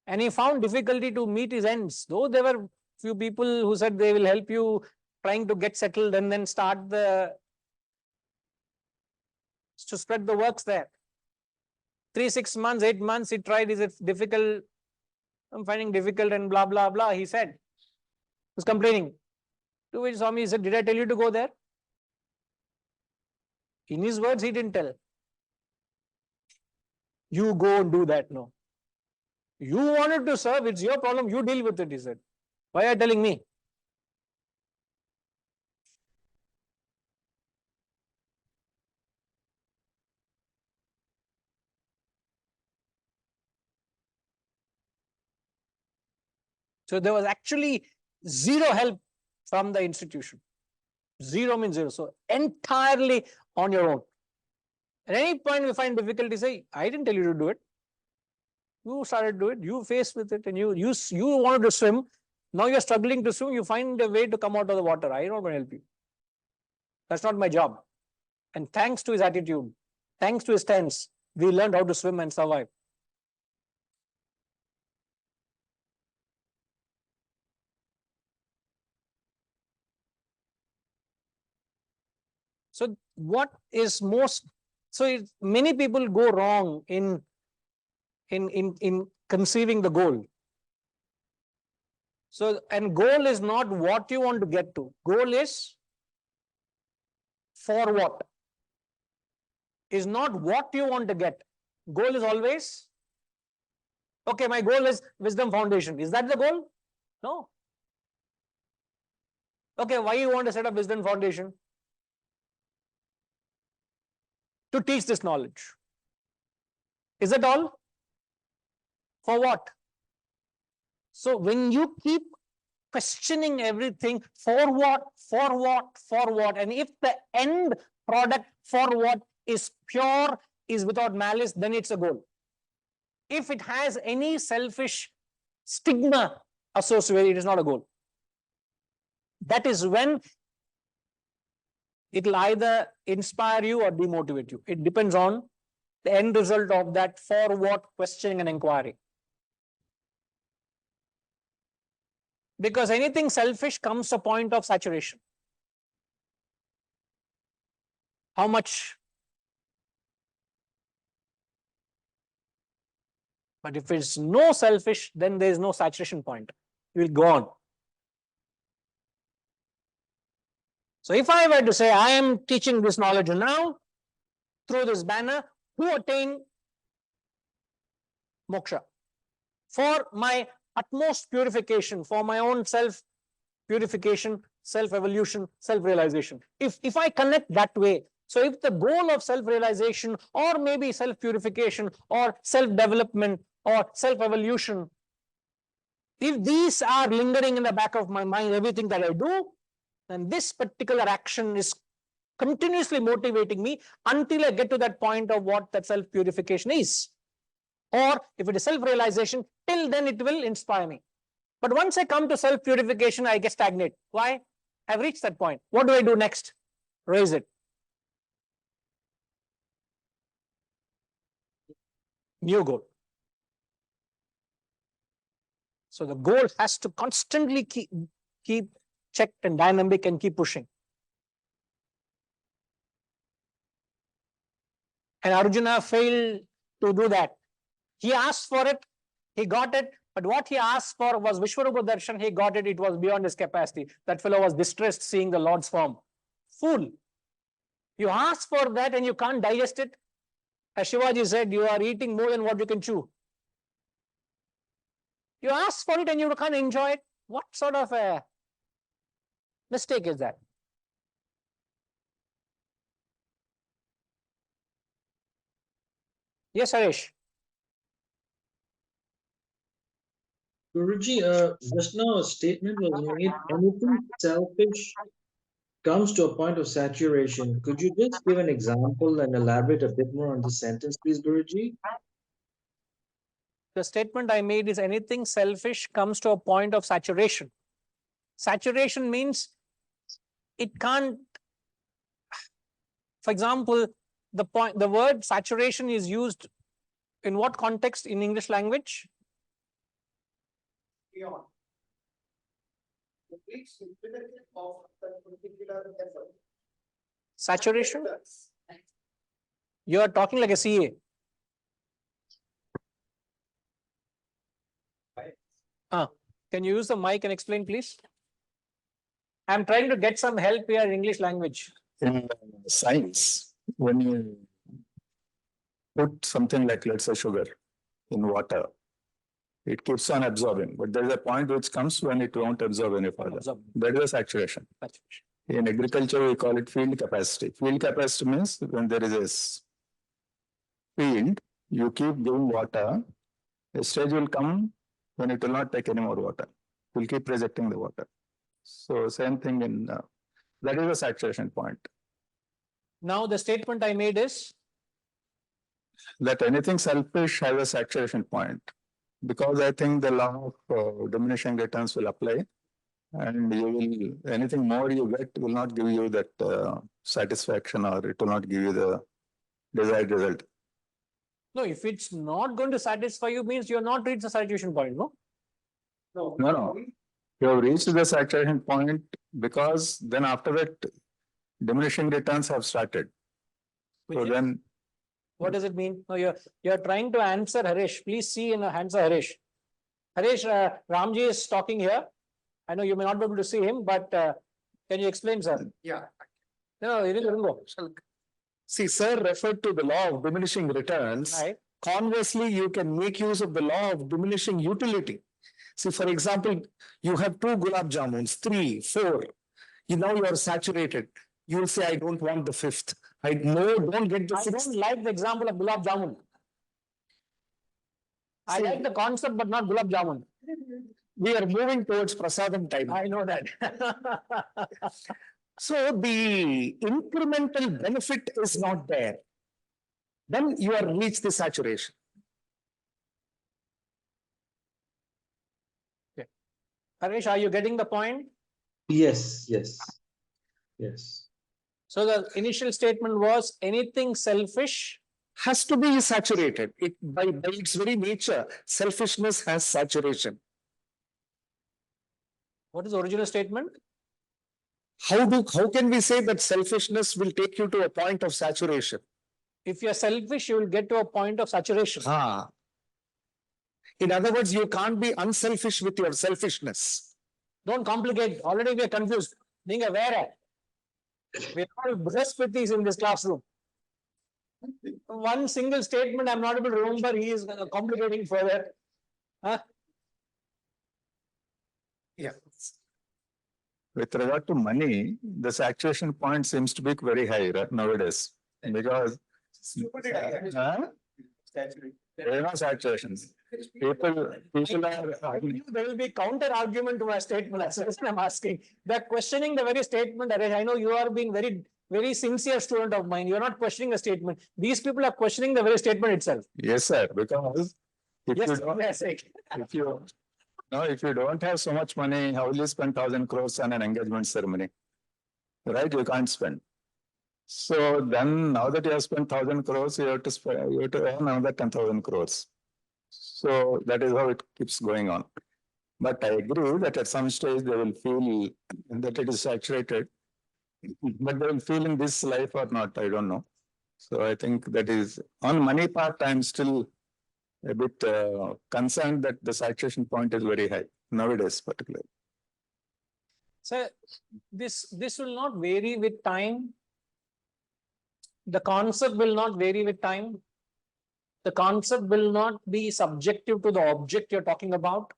and he found difficulty to meet his ends. Though there were few people who said they will help you trying to get settled and then start to spread the works there. 3, 6 months, 8 months, he tried. Is it difficult? I'm finding difficult and blah, blah, blah. He said, he was complaining. To which Swami said, did I tell you to go there? In his words, he didn't tell. You go and do that. No. You wanted to serve, it's your problem. You deal with it, he said. Why are you telling me? So there was actually zero help from the institution. Zero means zero. So entirely on your own. At any point we find difficulty, say, I didn't tell you to do it. You started to do it. You faced with it and you wanted to swim. Now you're struggling to swim. You find a way to come out of the water. I don't want to help you. That's not my job. And thanks to his attitude, thanks to his stance, we learned how to swim and survive. So what is most, many people go wrong in conceiving the goal. So, and goal is not what you want to get to. Goal is for what? Is not what you want to get. Goal is always, okay, my goal is wisdom foundation. Is that the goal? No. Okay, why you want to set up wisdom foundation? To teach this knowledge. Is it all? For what? So when you keep questioning everything, for what, for what, for what, and if the end product for what is pure, is without malice, then it's a goal. If it has any selfish stigma associated, it is not a goal. That is when it will either inspire you or demotivate you. It depends on the end result of that for what questioning and inquiry. Because anything selfish comes to a point of saturation. How much? But if it's no selfish, then there is no saturation point. You will go on. So if I were to say, I am teaching this knowledge now through this banner to attain moksha, for my utmost purification, for my own self-purification, self-evolution, self-realization. If I connect that way, so if the goal of self-realization or maybe self-purification or self-development or self-evolution, if these are lingering in the back of my mind, everything that I do, then this particular action is continuously motivating me until I get to that point of what that self-purification is. Or if it is self-realization, till then it will inspire me. But once I come to self-purification, I get stagnant. Why? I've reached that point. What do I do next? Raise it. New goal. So the goal has to constantly keep checked and dynamic and keep pushing. And Arjuna failed to do that. He asked for it, he got it, but what he asked for was Vishwarupa Darshan, he got it, it was beyond his capacity. That fellow was distressed seeing the Lord's form. Fool. You ask for that and you can't digest it. As Shivaji said, you are eating more than what you can chew. You ask for it and you can't enjoy it. What sort of a mistake is that? Yes, Harish. Guruji, just now a statement was made, anything selfish comes to a point of saturation. Could you just give an example and elaborate a bit more on the sentence, please, Guruji? The statement I made is anything selfish comes to a point of saturation. Saturation means it can't, for example, the word saturation is used in what context in English language? Beyond. The reach infinity of that particular effort. Saturation? You are talking like a CA. Can you use the mic and explain, please? I'm trying to get some help here in English language. In science, when you put something like, let's say, sugar in water, it keeps on absorbing, but there is a point which comes when it won't absorb any further. That is a saturation. In agriculture, we call it field capacity. Field capacity means when there is a field, you keep giving water, a stage will come when it will not take any more water. It will keep rejecting the water. So same thing in, that is a saturation point. Now the statement I made is, That anything selfish has a saturation point. Because I think the law of diminishing returns will apply. And you will, anything more you get will not give you that satisfaction, or it will not give you the desired result. no, if it's not going to satisfy you, means you're not reached the saturation point, no? No. You have reached the saturation point because then after that diminishing returns have started. So Which is- then, What does it mean? No, you're trying to answer Harish. Please see in the answer Harish. Harish, Ramji is talking here. I know you may not be able to see him, but can you explain, sir? Yeah. No, you didn't go. See, sir referred to the law of diminishing returns. Right. Conversely, you can make use of the law of diminishing utility. See, for example, you have 2 gulab jamuns, 3, 4. Now you are saturated. You will say, I don't want the 5th. Don't get the I 6th. don't like the example of gulab jamun. I See- like the concept, but not gulab jamun. We are moving towards prasadam time. I know that. So the incremental benefit is not there. Then you are reached the saturation. Harish, are you getting the point? Yes, yes. Yes. So the initial statement was anything selfish Has to be saturated. By its very nature, selfishness has saturation. What is the original statement? How can we say that selfishness will take you to a point of saturation? If you're selfish, you will get to a point of saturation. In other words, you can't be unselfish with your selfishness. Don't complicate. Already we are confused. Being aware. We are all blessed with these in this classroom. One single statement I'm not able to remember. He is complicating further. Huh? Yeah. with regard to money, the saturation point seems to be very high nowadays. Because there are no saturations. People are. There will be counter argument to my statement. That's what I'm asking. They're questioning the very statement. I know you are being very sincere student of mine. You're not questioning the statement. These people are questioning the very statement itself. Yes, sir. Because if Yes, you don't, yes. if you don't have so much money, how will you spend 1,000 crores on an engagement ceremony? Right? You can't spend. So then, now that you have spent 1,000 crores, you have to earn another 10,000 crores. So that is how it keeps going on. But I agree that at some stage they will feel that it is saturated. But they will feel in this life or not, I don't know. So I think that is on money part, I'm still a bit concerned that the saturation point is very high nowadays, particularly. So this will not vary with time. The concept will not vary with time. The concept will not be subjective to the object you're talking about.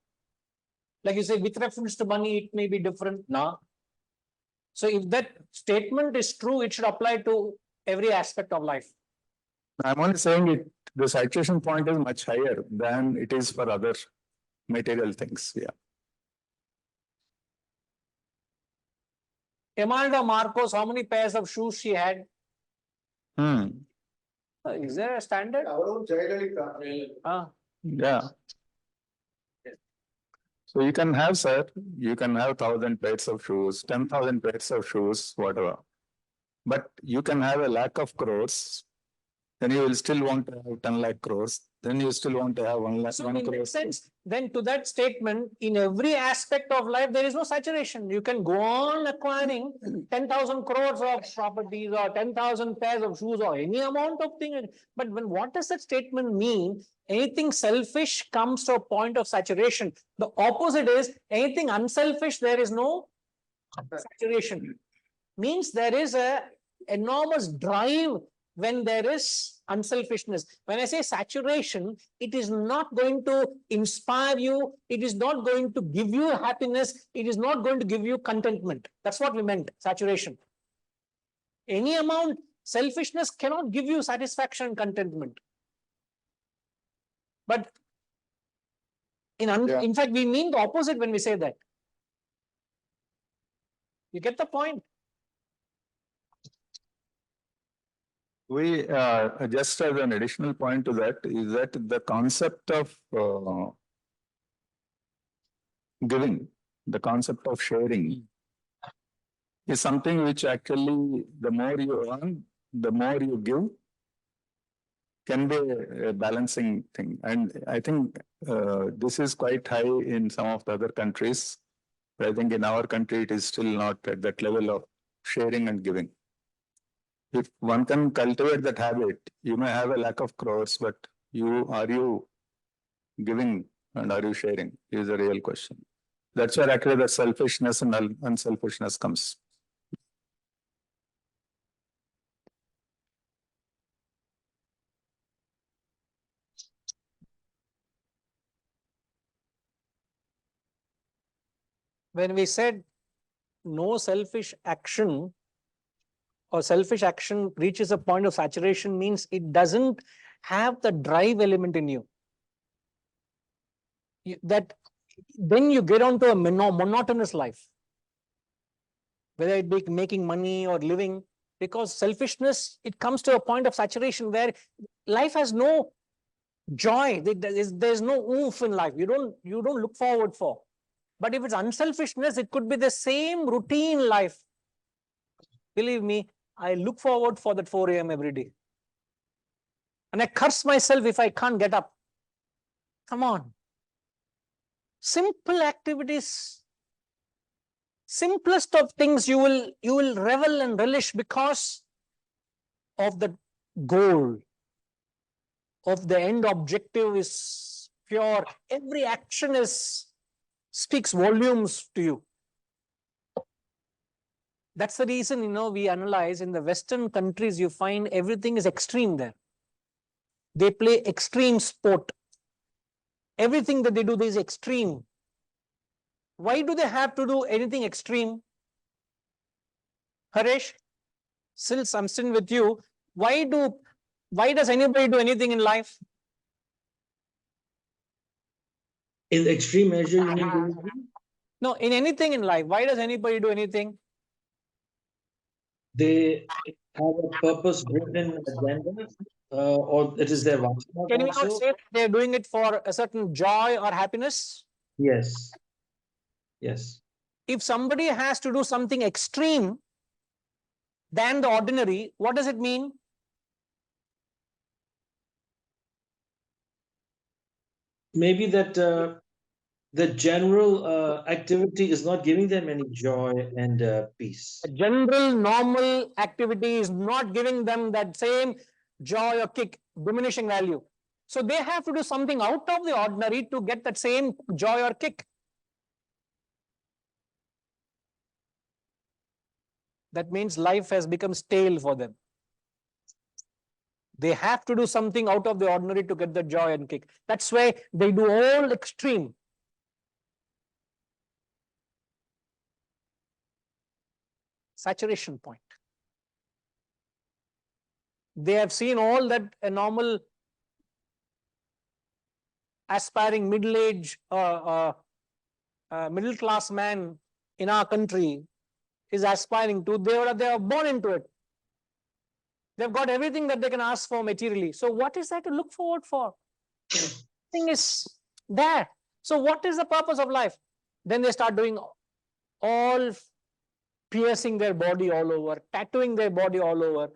Like you say, with reference to money, it may be different. No. So if that statement is true, it should apply to every aspect of life. I'm only saying the saturation point is much higher than it is for other material things. Yeah. Imelda Marcos, how many pairs of shoes she had? Is there a standard? Yeah. So you can have, sir, you can have 1,000 pairs of shoes, 10,000 pairs of shoes, whatever. But you can have a lakh of crores, then you will still want to have 10 lakh crores, then you still want to have 1 lakh, So 1 in crore. that sense, then to that statement, in every aspect of life, there is no saturation. You can go on acquiring 10,000 crores of properties or 10,000 pairs of shoes or any amount of thing. But what does that statement mean? Anything selfish comes to a point of saturation. The opposite is anything unselfish, there is no saturation. Means there is a enormous drive when there is unselfishness. When I say saturation, it is not going to inspire you. It is not going to give you happiness. It is not going to give you contentment. That's what we meant, saturation. Any amount, selfishness cannot give you satisfaction and contentment. But in fact, we mean the opposite when we say that. You get the point? We just as an additional point to that is that the concept of giving, the concept of sharing is something which actually the more you earn, the more you give, can be a balancing thing. And I think this is quite high in some of the other countries. But I think in our country, it is still not at that level of sharing and giving. If one can cultivate that habit, you may have a lack of crores, but are you giving and are you sharing is a real question. That's where actually the selfishness and unselfishness comes. When we said no selfish action or selfish action reaches a point of saturation, means it doesn't have the drive element in you. That then you get onto a monotonous life, whether it be making money or living, because selfishness, it comes to a point of saturation where life has no joy. There's no oomph in life. You don't look forward for. But if it's unselfishness, it could be the same routine life. Believe me, I look forward for that 4 a.m. every day. And I curse myself if I can't get up. Come on. Simple activities, simplest of things, you will revel and relish because of the goal, of the end objective is pure. Every action speaks volumes to you. That's the reason, we analyze in the Western countries, you find everything is extreme there. They play extreme sport. Everything that they do is extreme. Why do they have to do anything extreme? Harish, since I'm sitting with you, why does anybody do anything in life? In extreme measure, you mean? No, in anything in life, why does anybody do anything? They have a purpose-driven agenda, or it is their Vajra Can we also? not say they're doing it for a certain joy or happiness? Yes. Yes. If somebody has to do something extreme than the ordinary, what does it mean? Maybe that the general activity is not giving them any joy and peace. A general normal activity is not giving them that same joy or kick, diminishing value. So they have to do something out of the ordinary to get that same joy or kick. That means life has become stale for them. They have to do something out of the ordinary to get the joy and kick. That's why they do all extreme. Saturation point. They have seen all that a normal aspiring middle-aged middle-class man in our country is aspiring to. They are born into it. They've got everything that they can ask for materially. So what is there to look forward for? Thing is there. So what is the purpose of life? Then they start doing all piercing their body all over, tattooing their body all over.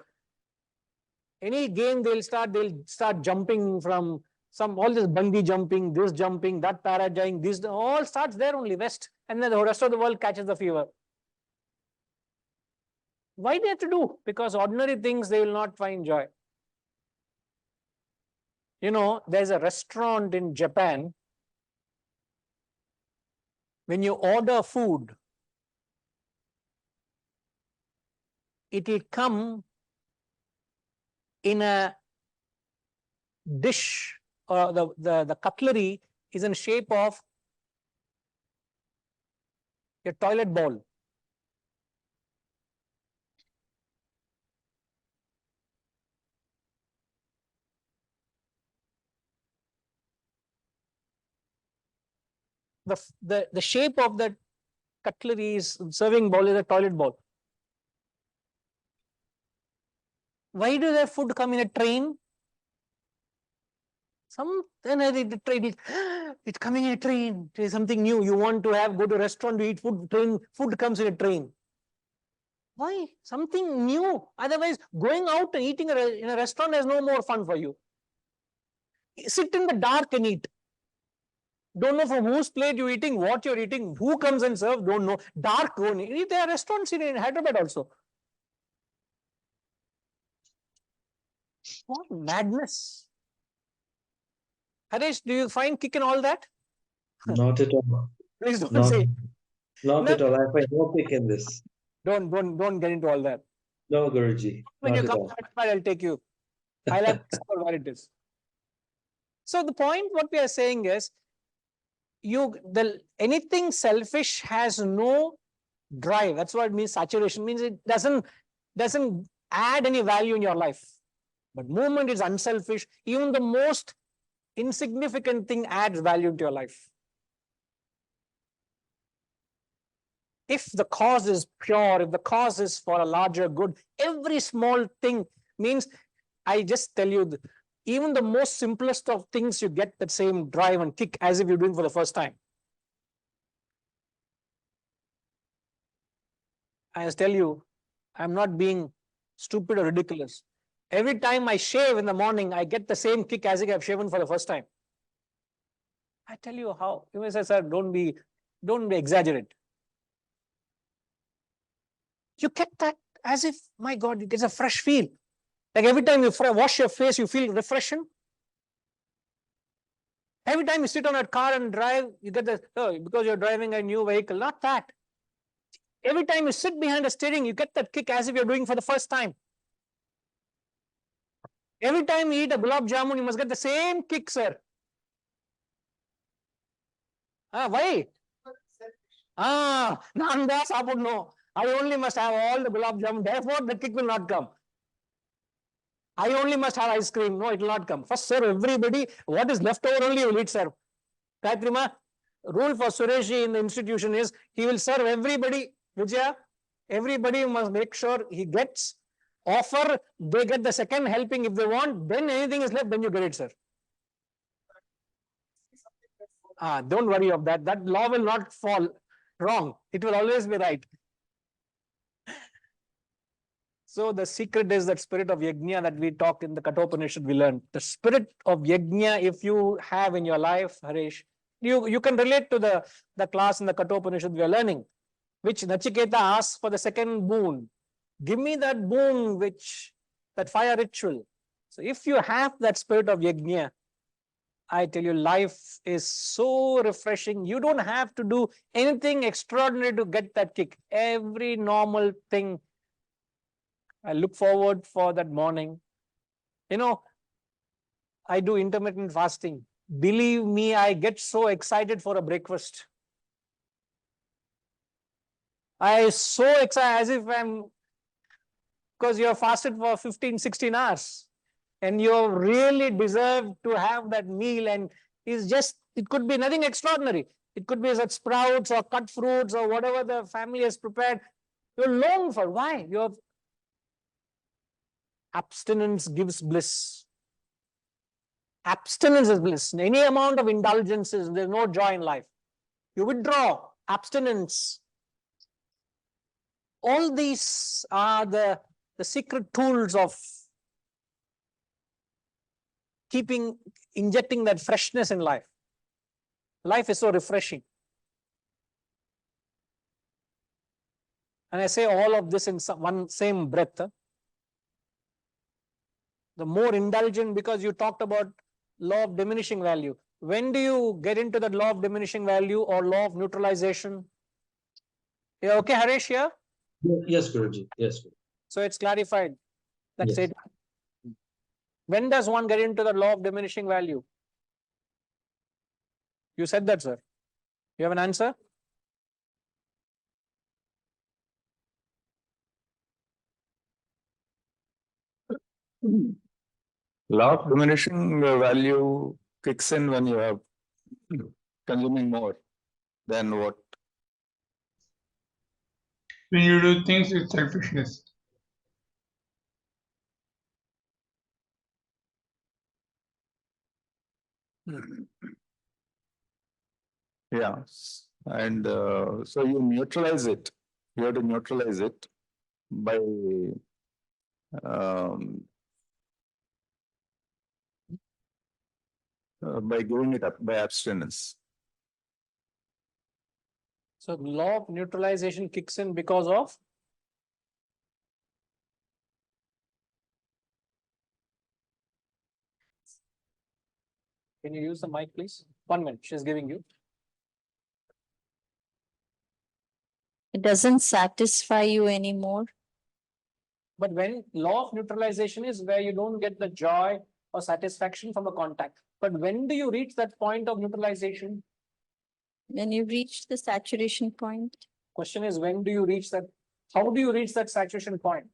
Any game they'll start jumping from all this bungee jumping, this jumping, that parajumping, this all starts there only, West, and then the rest of the world catches the fever. Why they have to do? Because ordinary things they will not find joy. You know, there's a restaurant in Japan. When you order food, it will come in a dish, or the cutlery is in shape of your toilet bowl. The shape of the cutlery is serving bowl is a toilet bowl. Why do their food come in a train? It's coming in a train. It is something new. You want to go to a restaurant to eat food. Food comes in a train. Why? Something new. Otherwise, going out and eating in a restaurant is no more fun for you. Sit in the dark and eat. Don't know from whose plate you're eating, what you're eating, who comes and serves, don't know. Dark, go and eat. There are restaurants in Hyderabad also. What madness. Harish, do you find kick in all that? Not at all. Please don't Not, say. not No. at all. I find no kick in this. Don't get into all that. No, Guruji. When Not you at come all. to Hyderabad, I'll take you. I'll have to discover where it is. So the point what we are saying is, anything selfish has no drive. That's what it means. Saturation means it doesn't add any value in your life. But movement is unselfish. Even the most insignificant thing adds value to your life. If the cause is pure, if the cause is for a larger good, every small thing means, I just tell you, even the most simplest of things, you get that same drive and kick as if you're doing for the first time. I just tell you, I'm not being stupid or ridiculous. Every time I shave in the morning, I get the same kick as if I've shaven for the first time. I tell you how. You may say, sir, don't exaggerate. You get that as if, my God, it gets a fresh feel. Like every time you wash your face, you feel refreshing. Every time you sit on a car and drive, you get because you're driving a new vehicle. Not that. Every time you sit behind a steering, you get that kick as if you're doing for the first time. Every time you eat a gulab jamun, you must get the same kick, sir. Why? Nanda sapud no. I only must have all the gulab jamun. Therefore, the kick will not come. I only must have ice cream. No, it will not come. First, serve everybody. What is left over only you will eat, sir. Gayatrima, rule for Sureshi in the institution is he will serve everybody. Vijaya, everybody must make sure he gets offer. They get the second helping if they want. Then anything is left, then you get it, sir. Don't worry of that. That law will not fall wrong. It will always be right. So the secret is that spirit of yajna that we talk in the Kathopanishad we learn. The spirit of yajna, if you have in your life, Harish, you can relate to the class in the Kathopanishad we are learning, which Nachiketa asks for the second boon. Give me that boon, that fire ritual. So if you have that spirit of yajna, I tell you, life is so refreshing. You don't have to do anything extraordinary to get that kick. Every normal thing. I look forward for that morning. You know, I do intermittent fasting. Believe me, I get so excited for a breakfast. I so excited as if because you're fasted for 15, 16 hours. And you really deserve to have that meal, and it could be nothing extraordinary. It could be such sprouts or cut fruits or whatever the family has prepared. You long for. Why? Your abstinence gives bliss. Abstinence is bliss. Any amount of indulgences, there's no joy in life. You withdraw, abstinence. All these are the secret tools of injecting that freshness in life. Life is so refreshing. And I say all of this in one same breath. The more indulgent, because you talked about law of diminishing value. When do you get into the law of diminishing value or law of neutralization? Yeah, okay, Harish, yeah? Yes, Guruji. Yes. Guruji. So it's clarified. That Yes. statement. When does one get into the law of diminishing value? You said that, sir. You have an answer? Law of diminishing value kicks in when you are consuming more than what. When you do things with selfishness. Yeah, and so you neutralize it. You have to neutralize it by giving it up by abstinence. So law of neutralization kicks in because of can you use the mic, please? 1 minute, she's giving you. It doesn't satisfy you anymore. But when law of neutralization is where you don't get the joy or satisfaction from a contact. But when do you reach that point of neutralization? When you reach the saturation point, Question is, when do you reach that? How do you reach that saturation point?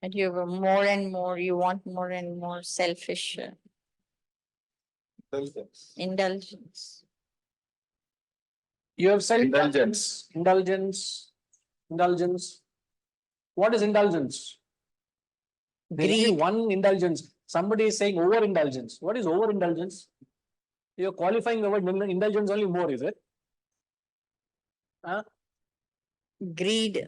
and you have more and more, you want more and more selfish indulgence. You have said Indulgence. Indulgence. What is indulgence? There is Greed. one indulgence. Somebody is saying overindulgence. What is overindulgence? You're qualifying the word indulgence only more, is it? Greed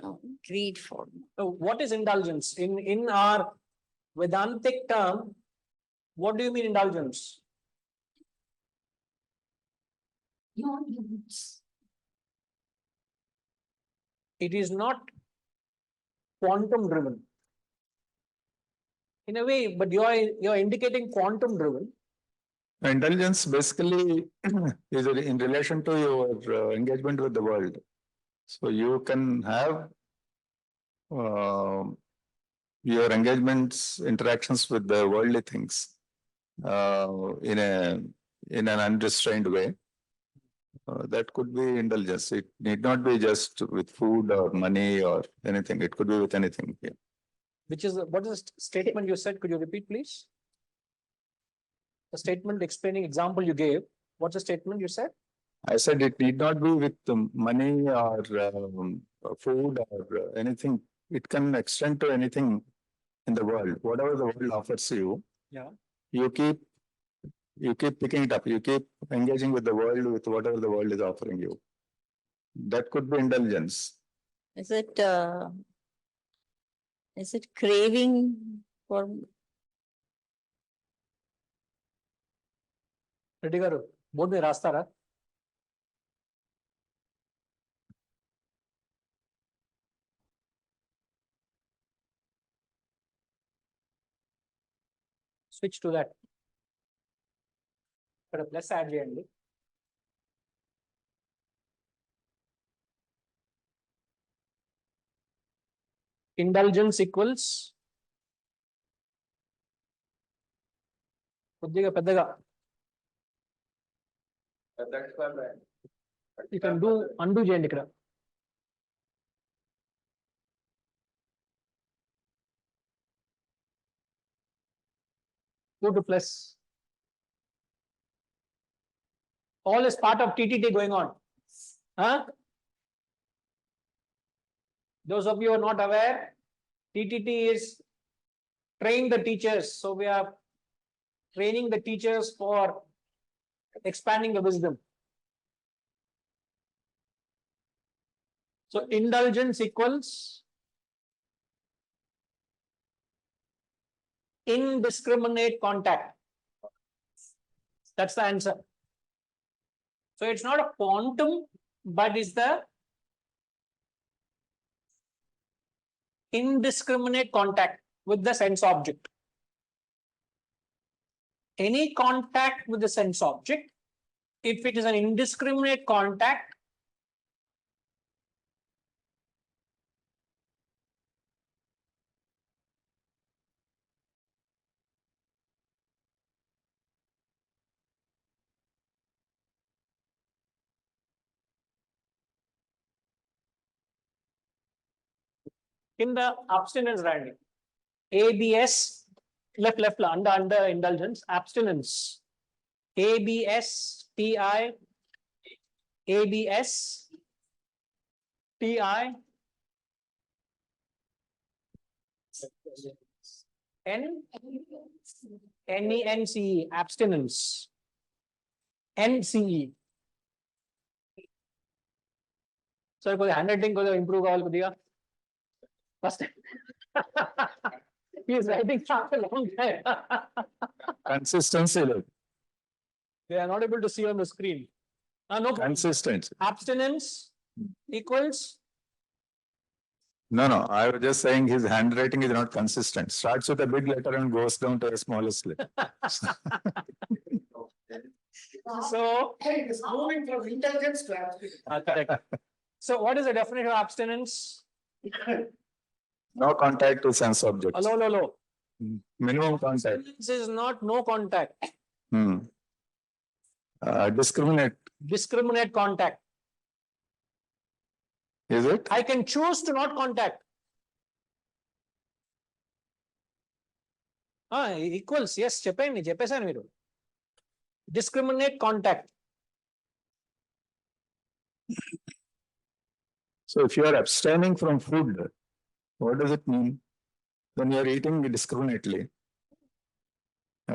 for So what is indulgence? In our Vedantic term, what do you mean indulgence? It is not quantum driven. In a way, but you're indicating quantum driven. Indulgence basically is in relation to your engagement with the world. So you can have your engagements, interactions with the worldly things in an unrestrained way. That could be indulgence. It need not be just with food or money or anything. It could be with anything. Yeah. What is the statement you said? Could you repeat, please? The statement explaining example you gave. What's the statement you said? I said it need not be with money or food or anything. It can extend to anything in the world. Whatever the world offers you, Yeah. you keep picking it up. You keep engaging with the world with whatever the world is offering you. That could be indulgence. Is it craving for Reddy garu, both me rasta ra. Switch to that. But plus add చేయండి. Indulgence equals కొద్దిగా పెద్దగా. You can do undo చేయండి ఇక్కడ. Go to plus. All is part of TTT going on. Huh? Those of you who are not aware, TTT is train the teachers. So we are training the teachers for expanding the wisdom. So indulgence equals indiscriminate contact. That's the answer. So it's not a quantum, but it's the indiscriminate contact with the sense object. Any contact with the sense object, if it is an indiscriminate contact, in the abstinence ranking, ABS, left, under indulgence, abstinence, ABS, TI, ABS, TI, NENCE, abstinence, NCE. Sir, कोई handwriting को improve काవాలి కొద్దిగా. First, he is writing after a long time. Consistency, like, They are not able to see on the screen. No problem. consistency. Abstinence equals No, I was just saying his handwriting is not consistent. Starts with a big letter and goes down to a smallest letter. so. It is moving from intelligence to abstinence. Correct. So, what is the definition of abstinence? No contact with sense objects. Hello. Minimum contact. Abstinence is not no contact. Discriminate, Discriminate contact. is it? I can choose to not contact. Equals, yes, చెప్పేసాను మీరు. Discriminate contact. So if you are abstaining from food, what does it mean? Then you are eating discriminately.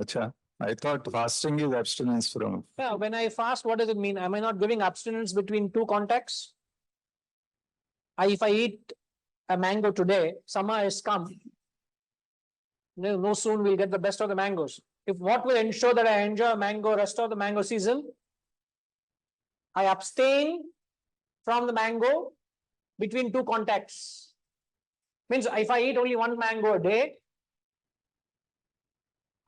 Acha, I thought fasting is abstinence from. Yeah, when I fast, what does it mean? Am I not giving abstinence between two contacts? If I eat a mango today, summer has come. No soon we'll get the best of the mangoes. If what will ensure that I enjoy mango rest of the mango season, I abstain from the mango between two contacts. Means if I eat only one mango a day,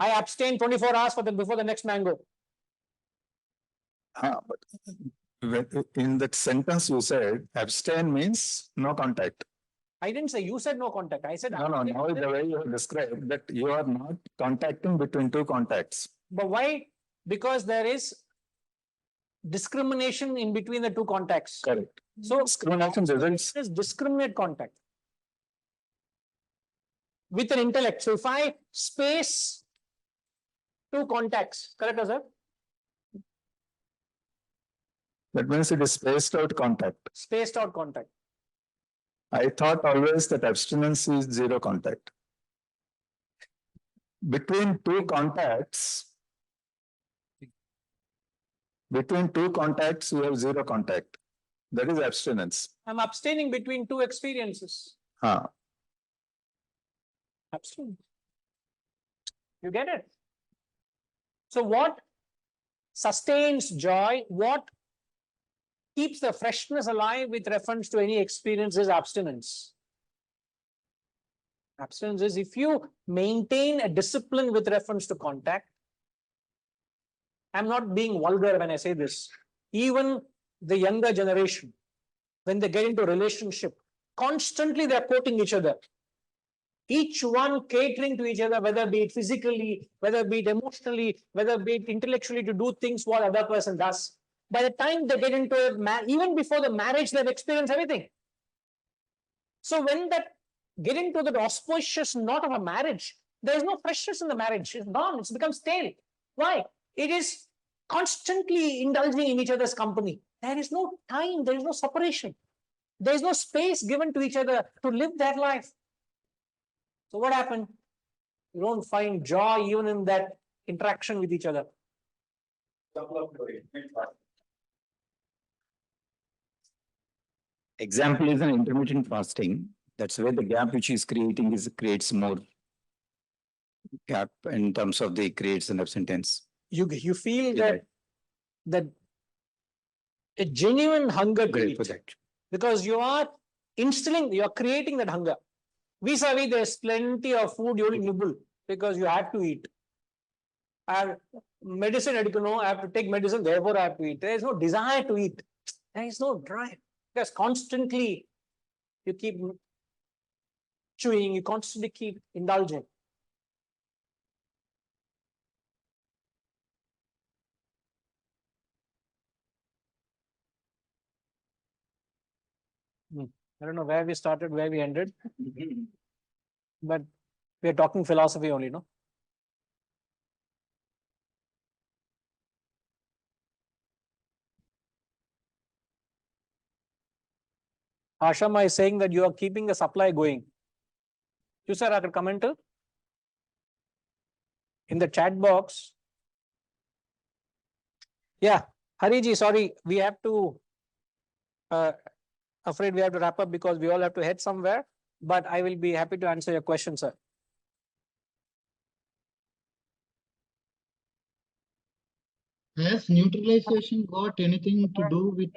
I abstain 24 hours before the next mango. But in that sentence you said abstain means no contact. I didn't say, you said no contact. I said. No, now the way you have described that you are not contacting between two contacts. But why? Because there is discrimination in between the two contacts. Correct. So Discrimination results. is discriminate contact with an intellect. So if I space two contacts, correct, sir? That means it is spaced out contact. Spaced out contact. I thought always that abstinence is zero contact. Between two contacts, you have zero contact. That is abstinence. I'm abstaining between two experiences. Abstain. You get it? So what sustains joy, what keeps the freshness alive with reference to any experience is abstinence. Abstinence is if you maintain a discipline with reference to contact. I'm not being vulgar when I say this. Even the younger generation, when they get into a relationship, constantly they're quoting each other. Each one catering to each other, whether be it physically, whether be it emotionally, whether be it intellectually, to do things what other person does. By the time they get into it, even before the marriage, they've experienced everything. So when that get into the auspicious knot of a marriage, there is no freshness in the marriage. It's gone. It's become stale. Why? It is constantly indulging in each other's company. There is no time, there is no separation. There is no space given to each other to live that life. So what happened? You don't find joy even in that interaction with each other. Example is an intermittent fasting. That's where the gap which is creating creates more gap in terms of the creates and absentence. You feel Yeah. that a genuine hunger to Great for eat, that. because you are creating that hunger. Vis-a-vis, there's plenty of food you will nibble because you have to eat. I have medicine, I have to take medicine, therefore I have to eat. There is no desire to eat. There is no drive. Because constantly you keep chewing, you constantly keep indulging. I don't know where we started, where we ended, but we are talking philosophy only, no? Ashama is saying that you are keeping the supply going. You sir, agar comment in the chat box. Yeah, Hariji, sorry, we have to, afraid we have to wrap up because we all have to head somewhere, but I will be happy to answer your question, sir. Has neutralization got anything to do with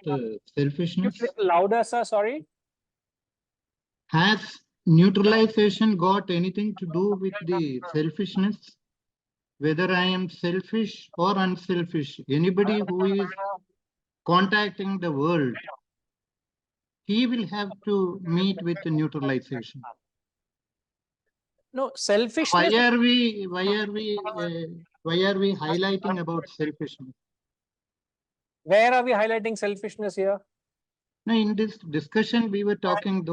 selfishness? Louder, sir, sorry. Has neutralization got anything to do with the selfishness? Whether I am selfish or unselfish, anybody who is contacting the world, he will have to meet with the neutralization. No, selfishness. Why are we highlighting about selfishness? Where are we highlighting selfishness here? Now, in this discussion, we were talking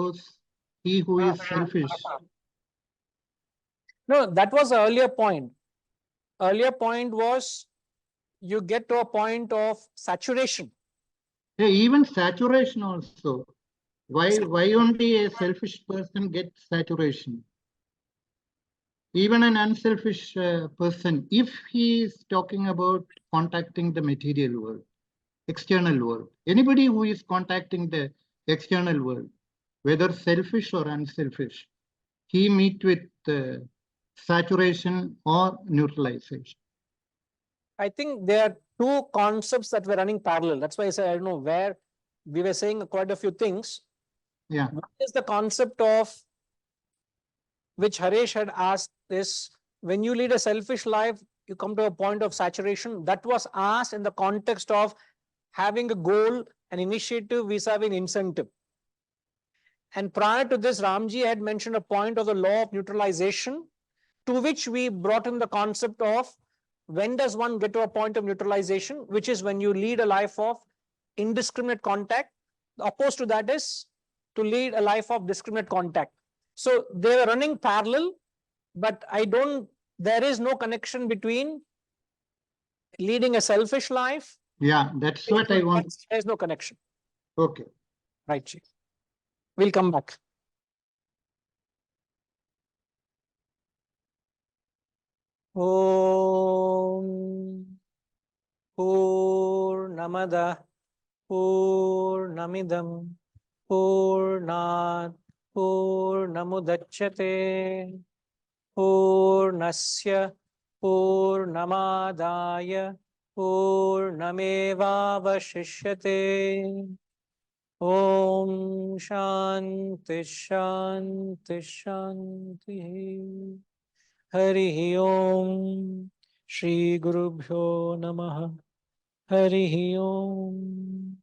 he who is selfish. No, that was the earlier point. Earlier point was you get to a point of saturation. Yeah, even saturation also. Why only a selfish person gets saturation? Even an unselfish person, if he is talking about contacting the material world, external world, anybody who is contacting the external world, whether selfish or unselfish, he meet with saturation or neutralization. I think there are two concepts that were running parallel. That's why I said I don't know where we were saying quite a few things. Yeah. One is the concept of which Haresh had asked is when you lead a selfish life, you come to a point of saturation. That was asked in the context of having a goal, an initiative vis-a-vis an incentive. And prior to this, Ramji had mentioned a point of the law of neutralization, to which we brought in the concept of when does one get to a point of neutralization, which is when you lead a life of indiscriminate contact. The opposed to that is to lead a life of discriminate contact. So they were running parallel, but there is no connection between leading a selfish life. Yeah, that's what I want. There's no connection. Okay. Right, Chief. We'll come back. Om Purnamada Purnamidam Purnat Purnamudachyate Purnasya Purnamadaya Purnamevavashishyate. Om Shanti Shanti Shanti. Harihi Om. Shri Gurubhyo Namaha. Harihi Om.